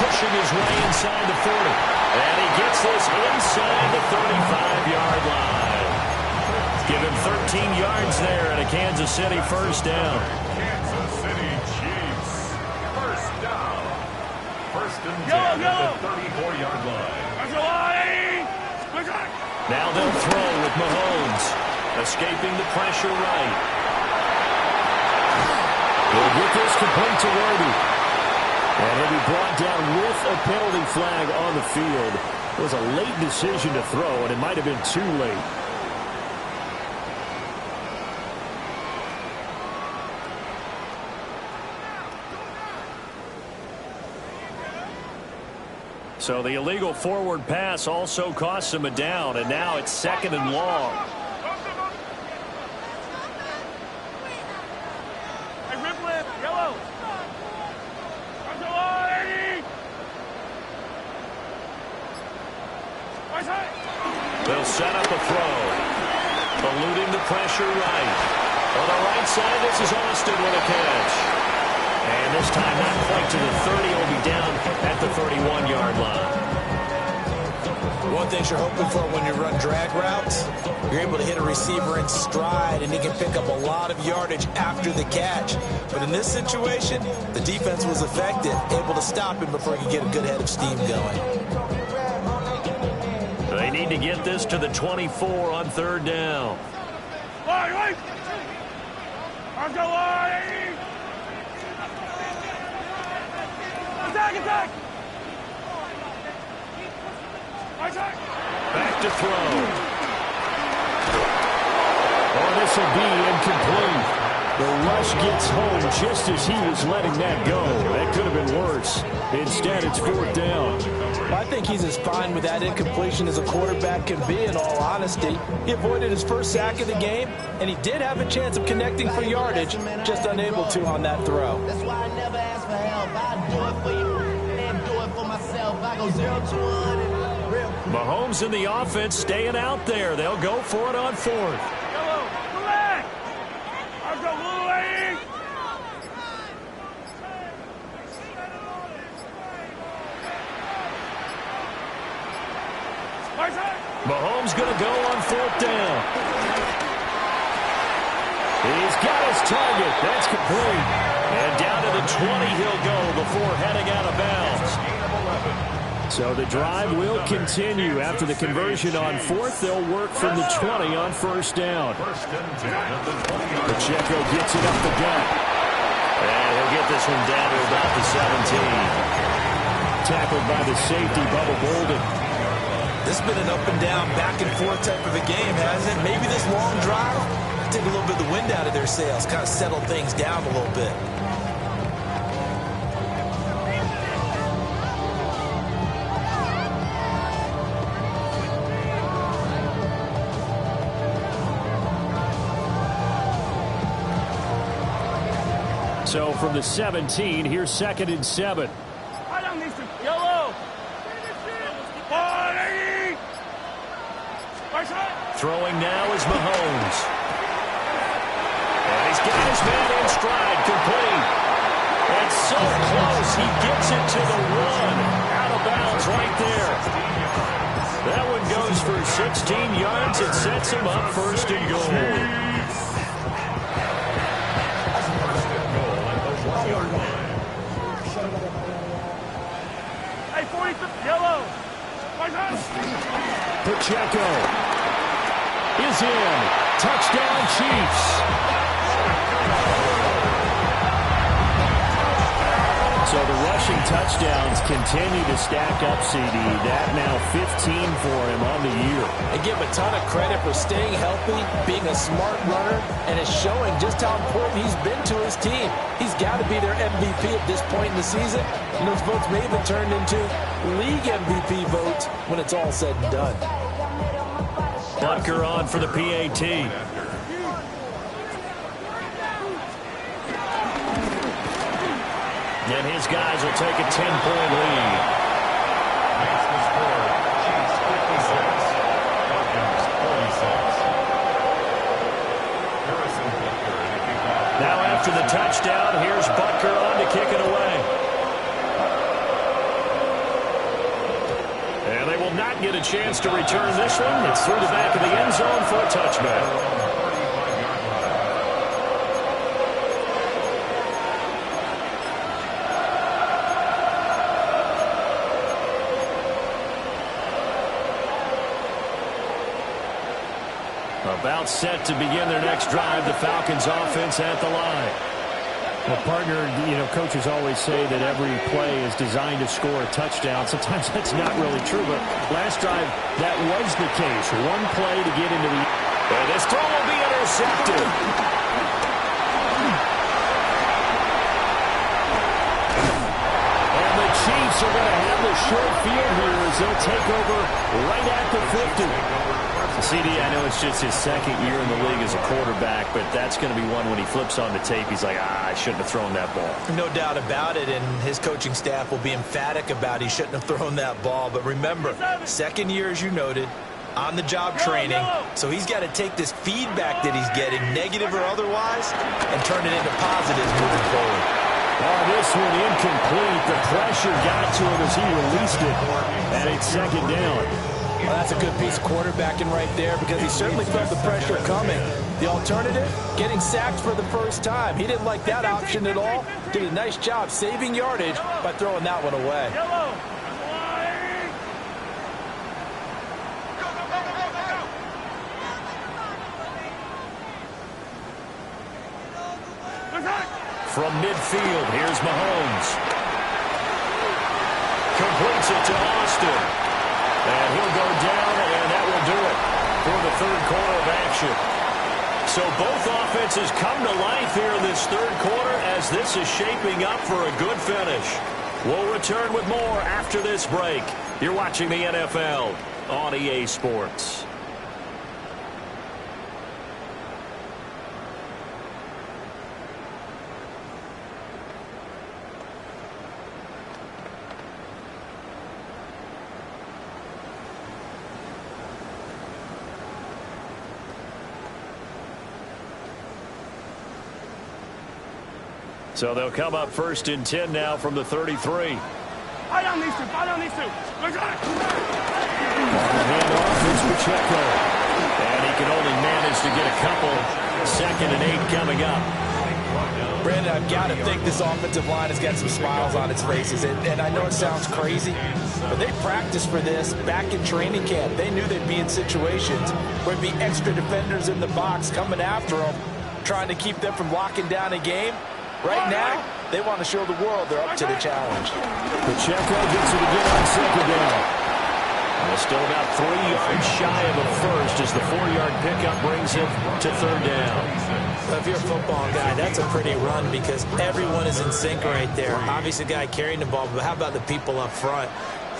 Pushing his way inside the 40. And he gets this inside the 35-yard line. Give him 13 yards there and a Kansas City first down.
Kansas City Chiefs. First down. First and 10 at the 34-yard line.
Now they'll throw with Mahomes. Escaping the pressure right.
He'll get this complete to Worthy. And he'll be brought down with a penalty flag on the field. It was a late decision to throw, and it might have been too late.
So the illegal forward pass also costs him a down, and now it's second and long. They'll set up a throw. Eluding the pressure right. On the right side, this is Austin with a catch. And this time not quite to the 30. Will be down at the 31-yard line.
One thing you're hoping for when you run drag routes, you're able to hit a receiver in stride and he can pick up a lot of yardage after the catch. But in this situation, the defense was effective, able to stop him before he could get a good head of steam going.
They need to get this to the 24 on third down.
Attack!
Back to throw.
Oh, this will be incomplete. The rush gets home just as he was letting that go. That could have been worse. Instead, it's fourth down.
I think he's as fine with that incompletion as a quarterback can be, in all honesty. He avoided his first sack of the game, and he did have a chance of connecting for yardage, just unable to on that throw.
That's why I never ask for help. I do it for you and do it for myself. I go 0 to 100 real quick.
Mahomes and the offense staying out there. They'll go for it on fourth. Mahomes going to go on fourth down.
He's got his target. That's complete.
And down to the 20 he'll go before heading out of bounds.
So the drive will continue. After the conversion on fourth, they'll work from the 20 on first down.
First and 10 at the 20-yard line.
Pacheco gets it up the gut.
And he'll get this one down to about the 17.
Tackled by the safety, Bubba Bolden.
This has been an up and down, back and forth type of a game, hasn't it? Maybe this long drive take a little bit of the wind out of their sails, kind of settle things down a little bit.
So from the 17, here's 2nd and 7.
Yellow.
Throwing now is Mahomes. And he's got his man in stride, complete. And so close, he gets it to the 1. Out of bounds right there. That one goes for 16 yards and sets him up 1st and goal.
Yellow.
Pacheco is in. Touchdown, Chiefs. So the rushing touchdowns continue to stack up, CD. That now 15 for him on the year.
I give him a ton of credit for staying healthy, being a smart runner, and it's showing just how important he's been to his team. He's got to be their MVP at this point in the season, and those votes may have been turned into league MVP votes when it's all said and done.
Butker on for the PAT. And his guys will take a 10-point lead. Now after the touchdown, here's Butker on to kick it away. And they will not get a chance to return this one. It's through the back of the end zone for a touchback. About set to begin their next drive, the Falcons offense at the line.
Well, partner, coaches always say that every play is designed to score a touchdown. Sometimes that's not really true, but last drive, that was the case. One play to get into the...
And this throw will be intercepted.
And the Chiefs are going to have the short field here as they'll take over right at the 50.
CD, I know it's just his 2nd year in the league as a quarterback, but that's going to be one when he flips on the tape, he's like, I shouldn't have thrown that ball.
No doubt about it, and his coaching staff will be emphatic about he shouldn't have thrown that ball. But remember, 2nd year, as you noted, on-the-job training, so he's got to take this feedback that he's getting, negative or otherwise, and turn it into positives moving forward.
Oh, this one incomplete. The pressure got to him as he released it, and it's 2nd down.
Well, that's a good piece of quarterbacking right there because he certainly felt the pressure coming. The alternative, getting sacked for the first time. He didn't like that option at all. Did a nice job saving yardage by throwing that one away.
From midfield, here's Mahomes. Completes it to Austin. And he'll go down, and that will do it for the 3rd quarter of action. So both offenses come to life here in this 3rd quarter as this is shaping up for a good finish. We'll return with more after this break. You're watching the NFL on EA Sports. So they'll come up 1st and 10 now from the 33.
I don't need to.
Handoff is Pacheco. And he can only manage to get a couple. 2nd and 8 coming up.
Brandon, I've got to think this offensive line has got some smiles on its faces. And I know it sounds crazy, but they practiced for this back in training camp. They knew they'd be in situations where there'd be extra defenders in the box coming after them, trying to keep them from locking down a game. Right now, They want to show the world they're up to the challenge.
Pacheco gets it again on second down.
Well, still about 3 yards shy of a first as the 4-yard pickup brings him to third down.
Well, if you're a football guy, that's a pretty run because everyone is in sync right there. Obviously, the guy carrying the ball, but how about the people up front?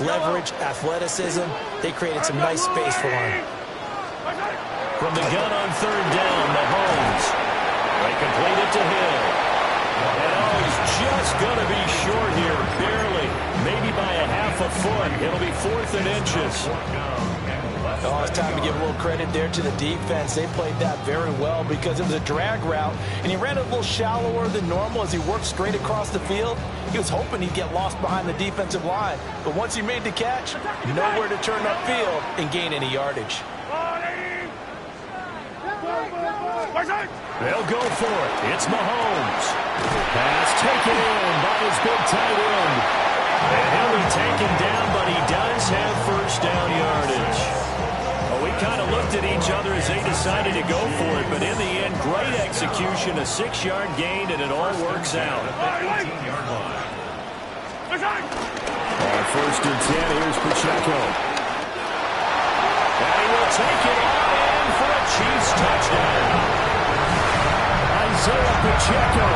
Leverage, athleticism, they created some nice space for him.
From the gun on third down, Mahomes. They complete it to Hill. And he's just going to be short here, barely, maybe by a half a foot. It'll be 4th and inches.
Oh, it's time to give a little credit there to the defense. They played that very well because it was a drag route, and he ran it a little shallower than normal as he worked straight across the field. He was hoping he'd get lost behind the defensive line, but once he made the catch, nowhere to turn upfield and gain any yardage.
They'll go for it. It's Mahomes. Pass taken in by his big tight end. And he'll be taken down, but he does have first down yardage. Well, we kind of looked at each other as they decided to go for it, but in the end, great execution, a 6-yard gain, and it all works out.
First and 10, here's Pacheco.
And he will take it on in for a Chiefs touchdown.
Isaiah Pacheco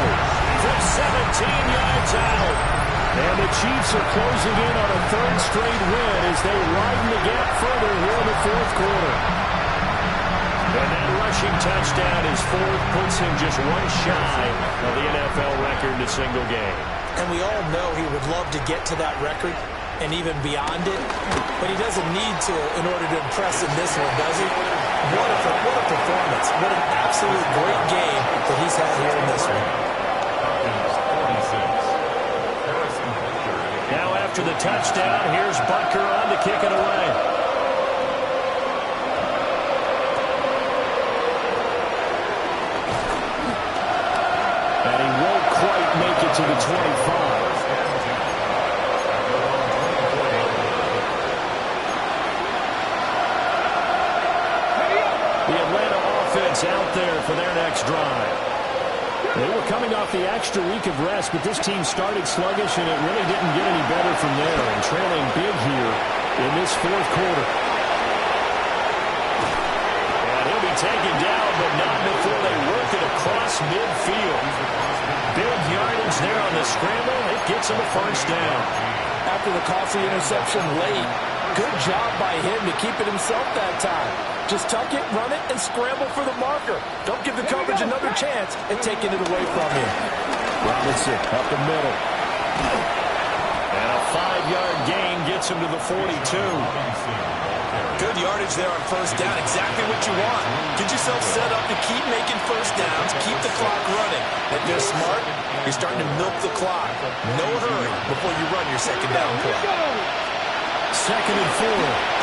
from 17 yards out.
And the Chiefs are closing in on a 3rd straight win as they widen the gap further here in the 4th quarter.
And that rushing touchdown is 4th, puts him just one shy of the NFL record in a single game.
And we all know he would love to get to that record and even beyond it, but he doesn't need to in order to impress in this one, does he? What a performance. What an absolute great game that he's had here in this one.
Now after the touchdown, here's Butker on to kick it away.
And he won't quite make it to the 25.
Out there for their next drive.
They were coming off the extra week of rest, but this team started sluggish, and it really didn't get any better from there, and trailing big here in this 4th quarter.
And he'll be taken down, but not before they work it across midfield. Big yardage there on the scramble. It gets him a first down.
After the costly interception late, good job by him to keep it himself that time. Just tuck it, run it, and scramble for the marker. Don't give the coverage another chance at taking it away from him.
Robinson up the middle.
And a 5-yard gain gets him to the 42.
Good yardage there on first down. Exactly what you want. Get yourself set up to keep making first downs, keep the clock running. If you're smart, you're starting to milk the clock. No hurry before you run your second down play.
2nd and 4.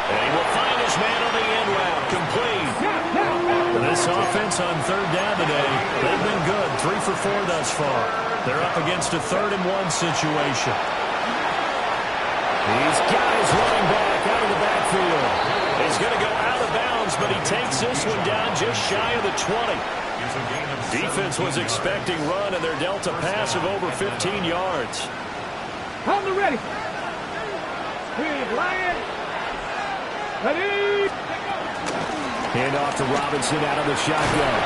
And he will find his man on the end route. Complete. This offense on third down today, they've been good. 3 for 4 thus far. They're up against a 3rd and 1 situation.
He's got his running back out of the backfield.
He's going to go out of bounds, but he takes this one down just shy of the 20. Defense was expecting run, and they're dealt a pass of over 15 yards.
On the ready. Here's Lion. Ready.
Hand off to Robinson out of the shotgun.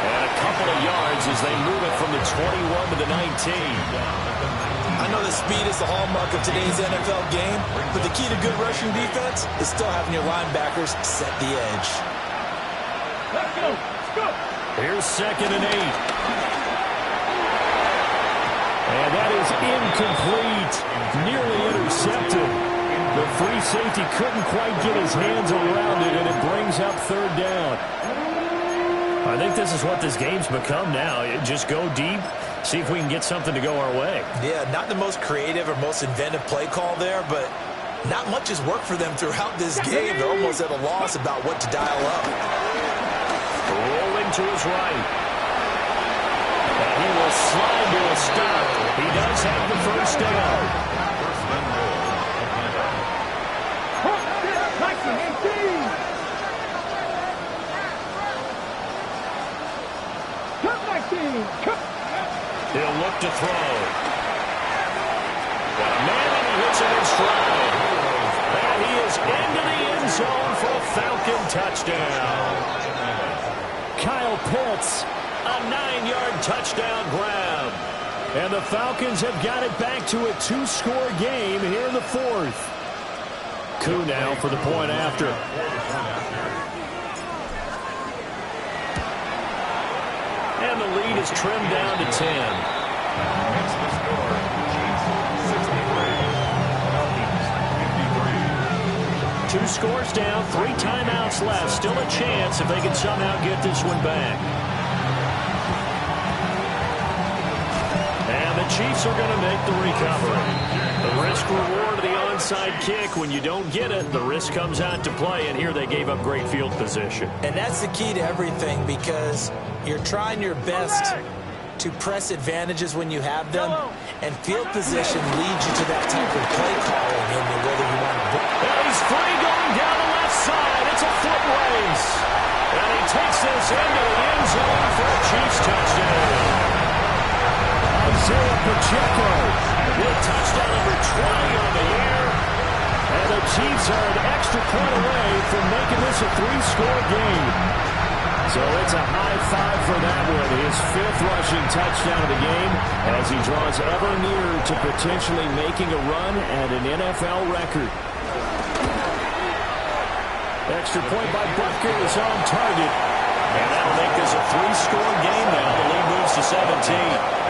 And a couple of yards as they move it from the 21 to the 19.
I know the speed is the hallmark of today's NFL game, but the key to good rushing defense is still having your linebackers set the edge.
Let's go. Let's go.
Here's 2nd and 8.
And that is incomplete. Nearly intercepted. The free safety couldn't quite get his hands around it, and it brings up 3rd down.
I think this is what this game's become now. Just go deep, see if we can get something to go our way.
Yeah, not the most creative or most inventive play call there, but not much has worked for them throughout this game. They're almost at a loss about what to dial up.
Rolling to his right. And he will slide to a stop. He does have the first down. Falcon touchdown.
Kyle Pitts, a 9-yard touchdown grab. And the Falcons have got it back to a 2-score game here in the fourth. Koo now for the point after.
And the lead is trimmed down to 10.
Makes the score, Chiefs 63, Falcons 53.
2 scores down, 3 timeouts left. Still a chance if they can somehow get this one back. And the Chiefs are going to make the recovery. The risk-reward of the onside kick. When you don't get it, the risk comes out to play, and here they gave up great field position.
And that's the key to everything, because you're trying your best to press advantages when you have them, and field position leads you to that type of play calling, and whether you want to.
And he's free going down the left side. It's a foot race. And he takes this into the end zone for a Chiefs touchdown.
Isaiah Pacheco
with touchdown number 20 on the year.
And the Chiefs are an extra point away from making this a 3-score game. So it's a high five for that one. His 5th rushing touchdown of the game as he draws ever nearer to potentially making a run at an NFL record. Extra point by Butker is on target.
And that'll make this a 3-score game now. The lead moves to 17.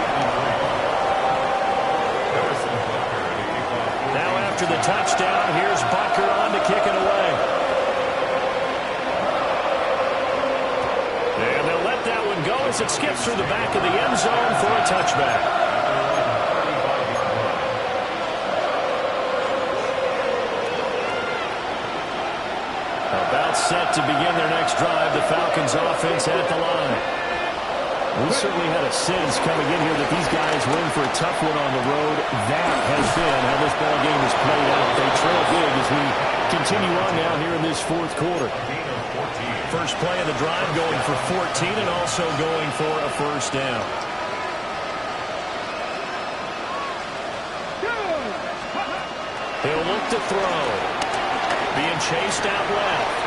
Now after the touchdown, here's Butker on to kick it away. And they'll let that one go as it skips through the back of the end zone for a touchback. About set to begin their next drive. The Falcons offense at the line.
We certainly had a sense coming in here that these guys were in for a tough one on the road. That has been how this ball game has played out. They trail big as we continue on now here in this fourth quarter.
First play of the drive going for 14 and also going for a first down. He'll look to throw. Being chased out left.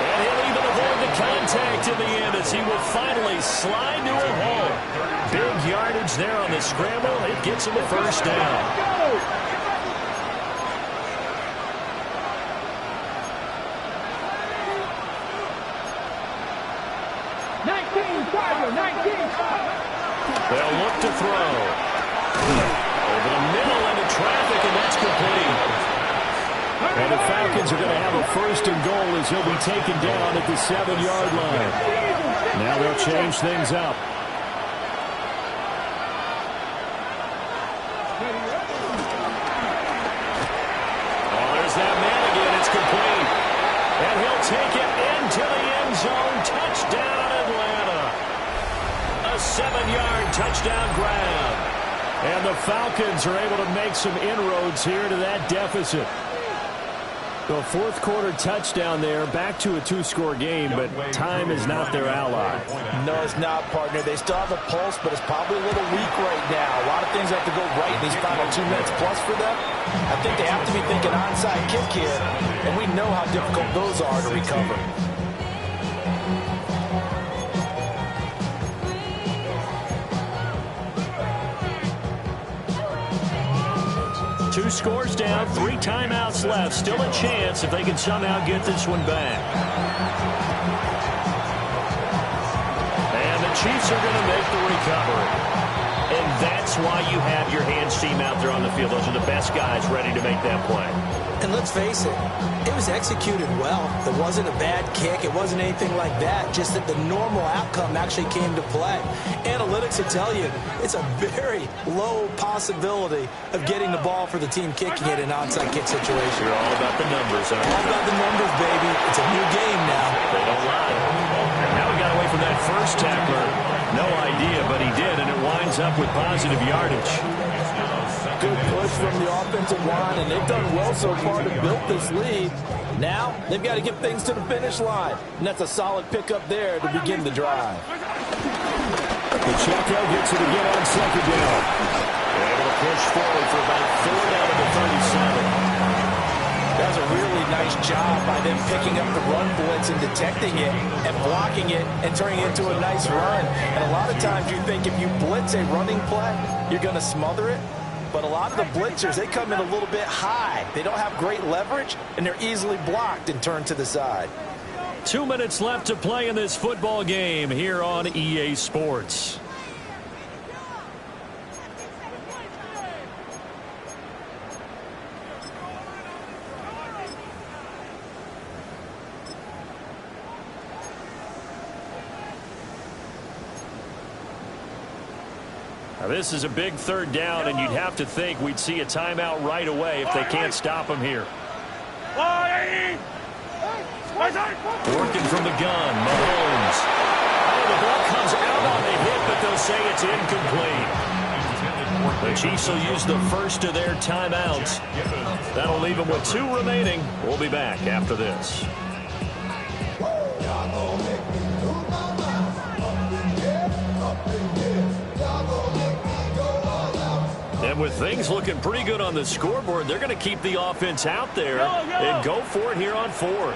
And he'll even avoid the contact in the end as he will finally slide to a hole. Big yardage there on the scramble. It gets him a first down. They'll look to throw. Over the middle into traffic, and that's complete.
And the Falcons are going to have a first and goal as he'll be taken down at the 7-yard line. Now they'll change things up.
Oh, there's that man again. It's complete. And he'll take it into the end zone. Touchdown, Atlanta. A 7-yard touchdown grab.
And the Falcons are able to make some inroads here to that deficit. The fourth quarter touchdown there, back to a 2-score game, but time is not their ally.
No, it's not, partner. They still have a pulse, but it's probably a little weak right now. A lot of things have to go right in these final 2 minutes plus for them. I think they have to be thinking onside kick here, and we know how difficult those are to recover.
2 scores down, 3 timeouts left. Still a chance if they can somehow get this one back. And the Chiefs are going to make the recovery. And that's why you have your hands team out there on the field. Those are the best guys ready to make that play.
And let's face it, it was executed well. It wasn't a bad kick. It wasn't anything like that. Just that the normal outcome actually came to play. Analytics will tell you it's a very low possibility of getting the ball for the team kicking it in an onside kick situation.
You're all about the numbers, huh?
All about the numbers, baby. It's a new game now.
They don't lie. Now he got away from that first tackler. No idea, but he did, and it winds up with positive yardage.
Good push from the offensive line, and they've done well so far to build this lead. Now, they've got to get things to the finish line, and that's a solid pickup there to begin the drive.
Pacheco gets it again on second down.
They're able to push forward for about 4 down to the 37.
That was a really nice job by them picking up the run blitz and detecting it and blocking it and turning it into a nice run. And a lot of times you think if you blitz a running play, you're going to smother it. But a lot of the blitzers, they come in a little bit high. They don't have great leverage, and they're easily blocked and turned to the side.
2 minutes left to play in this football game here on EA Sports. Now this is a big third down, and you'd have to think we'd see a timeout right away if they can't stop him here. Working from the gun, Mahomes. Oh, the ball comes out on the hit, but they'll say it's incomplete. The Chiefs will use the first of their timeouts. That'll leave them with 2 remaining. We'll be back after this. And with things looking pretty good on the scoreboard, they're going to keep the offense out there and go for it here on 4th.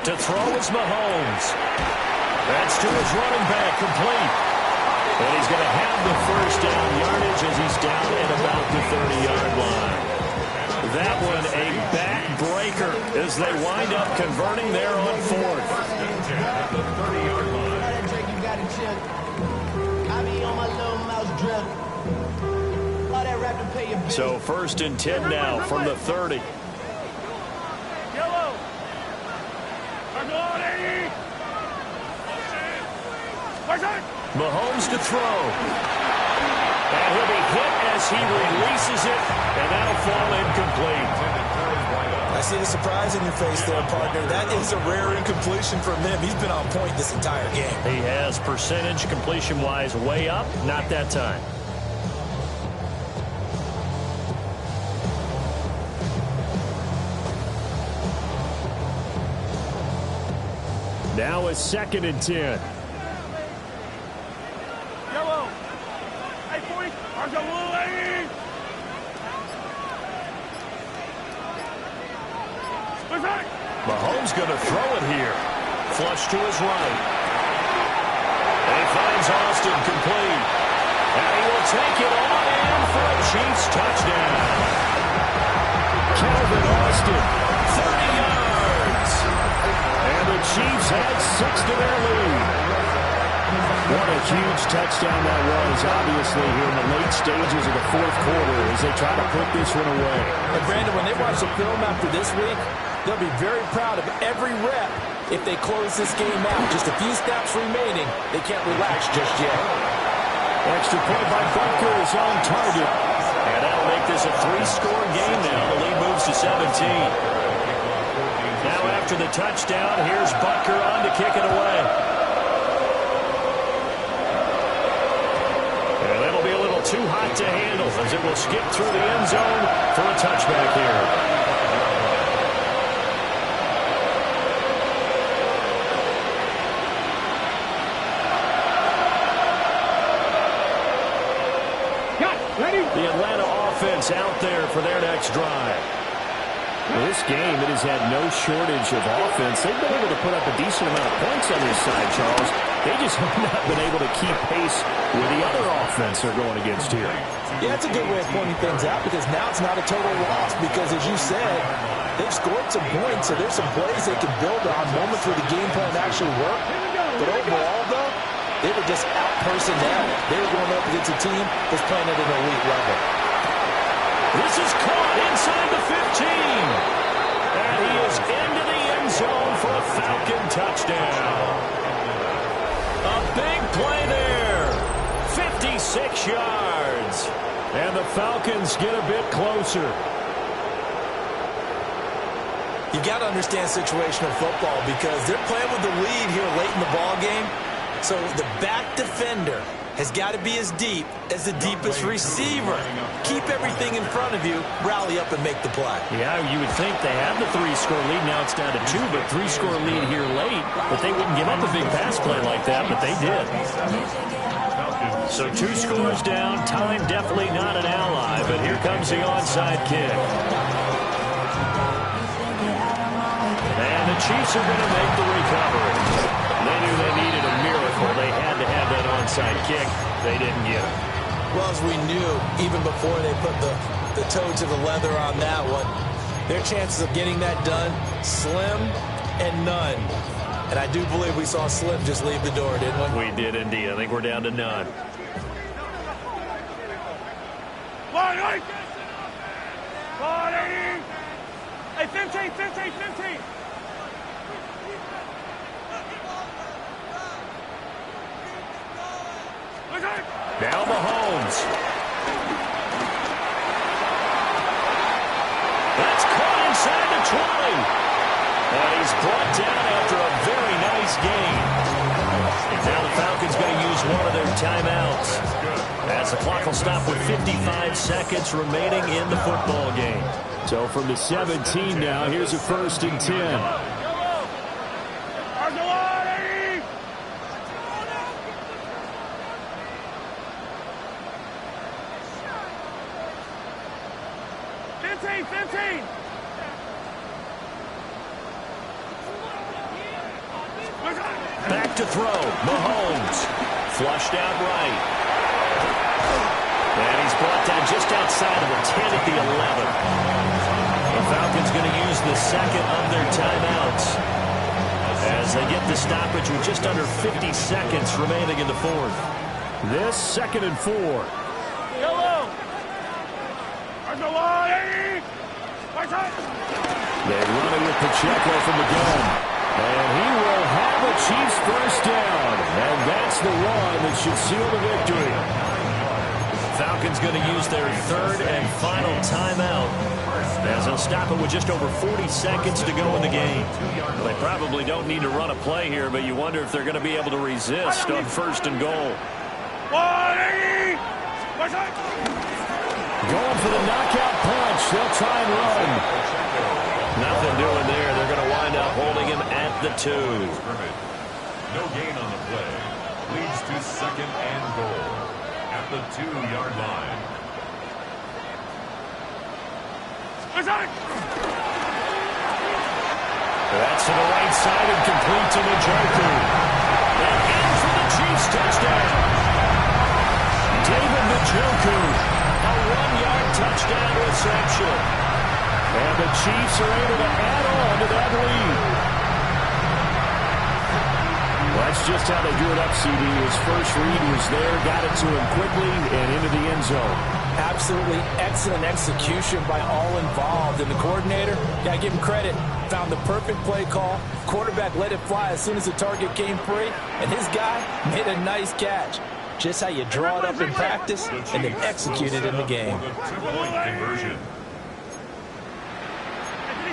To throw is Mahomes. That's to his running back, complete. And he's going to have the first down yardage as he's down at about the 30-yard line. That one a backbreaker as they wind up converting there on 4th. So 1st and 10 now from the 30. Mahomes to throw. And he'll be hit as he releases it, and that'll fall incomplete.
I see the surprise in your face there, partner. That is a rare incompletion from him. He's been on point this entire game.
He has percentage completion-wise way up, not that time. Now it's 2nd and 10. Mahomes going to throw it here. Flush to his right. And he finds Austin complete. And he will take it on in for a Chiefs touchdown. Calvin Austin, 30 yards. And the Chiefs had 6 to their lead. What a huge touchdown that was, obviously, here in the late stages of the 4th quarter as they try to put this one away.
And Brandon, when they watch the film after this week, they'll be very proud of every rep if they close this game out. Just a few snaps remaining. They can't relax just yet.
Extra point by Butker is on target. And that'll make this a 3-score game now. The lead moves to 17. Now after the touchdown, here's Butker on to kick it away. And that'll be a little too hot to handle as it will skip through the end zone for a touchback here. The Atlanta offense out there for their next drive. Well, this game, it has had no shortage of offense. They've been able to put up a decent amount of points on this side, Charles. They just have not been able to keep pace with the other offense they're going against here.
Yeah, that's a good way of pointing things out because now it's not a total loss because, as you said, they've scored some points, so there's some plays they can build on, moments where the game plan actually worked. But overall, though, they were just out-personnel. They were going up against a team that's playing at an elite level.
This is caught inside the 15. And he is into the end zone for a Falcon touchdown. A big play there. 56 yards. And the Falcons get a bit closer.
You got to understand situational football because they're playing with the lead here late in the ball game. So the back defender has got to be as deep as the deepest receiver. Keep everything in front of you, rally up and make the play.
Yeah, you would think they had the 3-score lead. Now it's down to 2, but 3-score lead here late. But they wouldn't give up a big pass play like that, but they did. So 2 scores down. Time definitely not an ally, but here comes the onside kick. And the Chiefs are going to make the recovery. They knew they needed a miracle. They had to have that onside kick. They didn't get it.
Well, as we knew, even before they put the toe to the leather on that one, their chances of getting that done, slim and none. And I do believe we saw Slim just leave the door, didn't we?
We did indeed. I think we're down to none.
Hey, 15, 15, 15.
Now Mahomes. That's caught inside the 20. And he's brought down after a very nice gain. Now the Falcons going to use one of their timeouts, as the clock will stop with 55 seconds remaining in the football game. So from the 17 now, here's a 1st and 10. Back to throw. Mahomes. Flushed out right. And he's brought down just outside of the 10 at the 11. The Falcons going to use the second of their timeouts as they get the stoppage with just under 50 seconds remaining in the 4th. This 2nd and 4.
Yellow.
They run it with Pacheco from the gun. And he will have a Chiefs first down. And that's the run that should seal the victory. Falcons going to use their 3rd and final timeout, as they'll stop it with just over 40 seconds to go in the game. Well, they probably don't need to run a play here, but you wonder if they're going to be able to resist on 1st and goal. Going for the knockout punch. They'll try and run. Nothing doing there. They're going to wind up holding him at the 2.
No gain on the play. Leads to 2nd and goal at the 2-yard line.
That's to the right side and complete to Njoku. And in for the Chiefs touchdown. David Njoku, a 1-yard touchdown reception. And the Chiefs are able to add on to that lead. Well, that's just how they drew it up, CD. His first read was there, got it to him quickly, and into the end zone.
Absolutely excellent execution by all involved. And the coordinator, got to give him credit, found the perfect play call. Quarterback let it fly as soon as the target came free, and his guy made a nice catch. Just how you draw it up in practice and then execute it in the game.
Two-point conversion.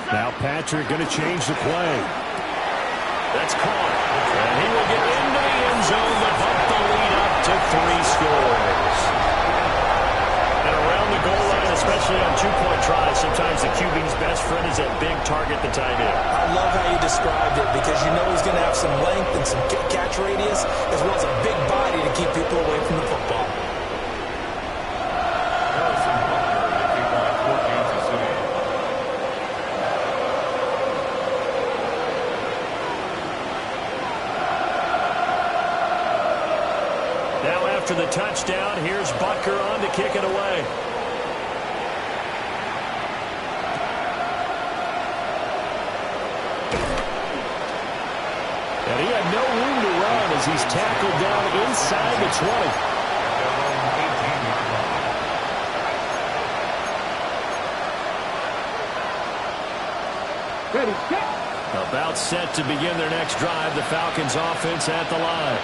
Now Patrick going to change the play. That's caught. And he will get into the end zone to bump the lead up to 3 scores. And around the goal line, especially on 2-point tries, sometimes the QB's best friend is that big target, the tight end.
I love how you described it, because you know he's going to have some length and some catch radius, as well as a big body to keep people away from the football.
After the touchdown, here's Butker on to kick it away. And he had no room to run as he's tackled down inside the 20.
Ready, kick.
About set to begin their next drive, the Falcons offense at the line.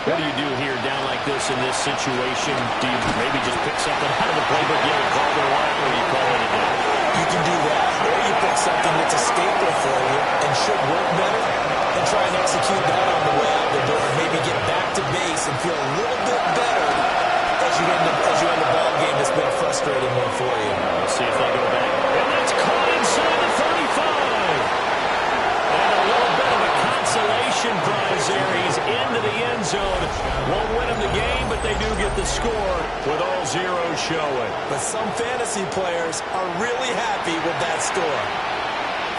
What do you do here down like this in this situation? Do you maybe just pick something out of the playbook, get a call their line, or you call it a day?
You can do that, or you pick something that's a staple for you and should work better and try and execute that on the way out the door and maybe
the score with all zeros showing.
But some fantasy players are really happy with that score.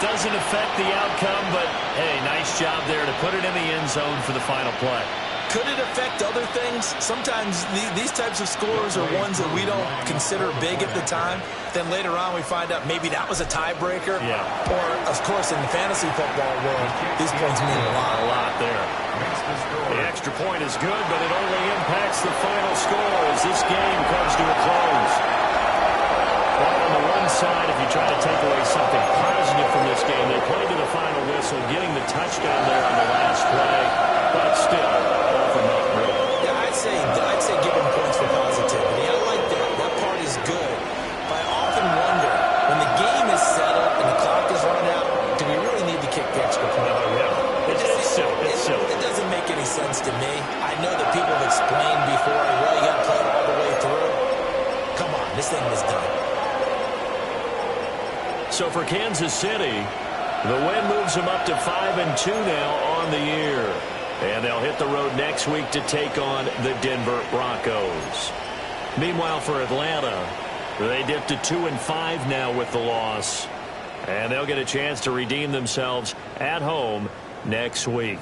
Doesn't affect the outcome, but, hey, nice job there to put it in the end zone for the final play.
Could it affect other things? Sometimes these types of scores are ones that we don't consider big at the time. Then later on we find out maybe that was a tiebreaker.
Yeah.
Or, of course, in the fantasy football world, these points mean a lot.
A lot there. The extra point is good, but it only impacts the final score as this game comes to a close. Well, on the one side, if you try to take away something positive from this game, they played to the final whistle, getting the touchdown there on the last play, but still, all for nothing really.
Yeah, I'd say give them points for positivity. I like that. That part is good. But I often wonder, when the game is settled and the clock is run out, do we really need to kick the extra point?
Oh, yeah. It's silly. It's silly.
It doesn't make any sense to me. I know that people have explained before, well, you got to play it all the way through. Come on, this thing was done.
So for Kansas City, the win moves them up to 5-2 now on the year. And they'll hit the road next week to take on the Denver Broncos. Meanwhile, for Atlanta, they dipped to 2-5 now with the loss. And they'll get a chance to redeem themselves at home next week.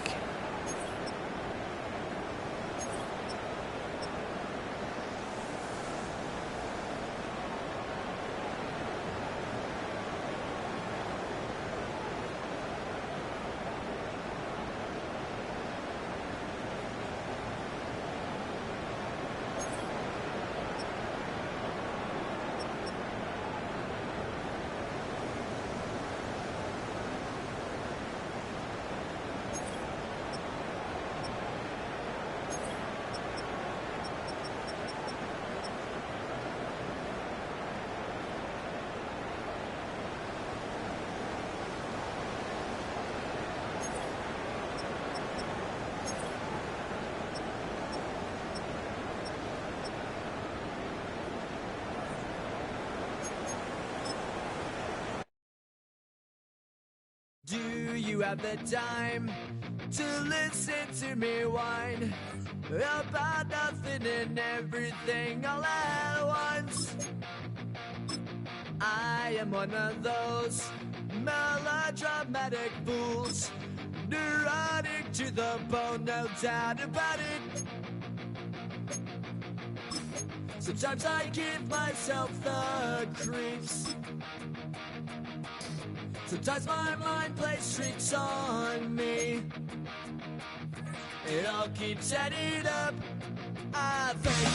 Do you have the time to listen to me whine about nothing and everything all at once? I am one of those melodramatic fools, neurotic to the bone, no doubt about it. Sometimes I give myself the creeps. Sometimes my mind plays tricks on me. It all keeps adding up. I think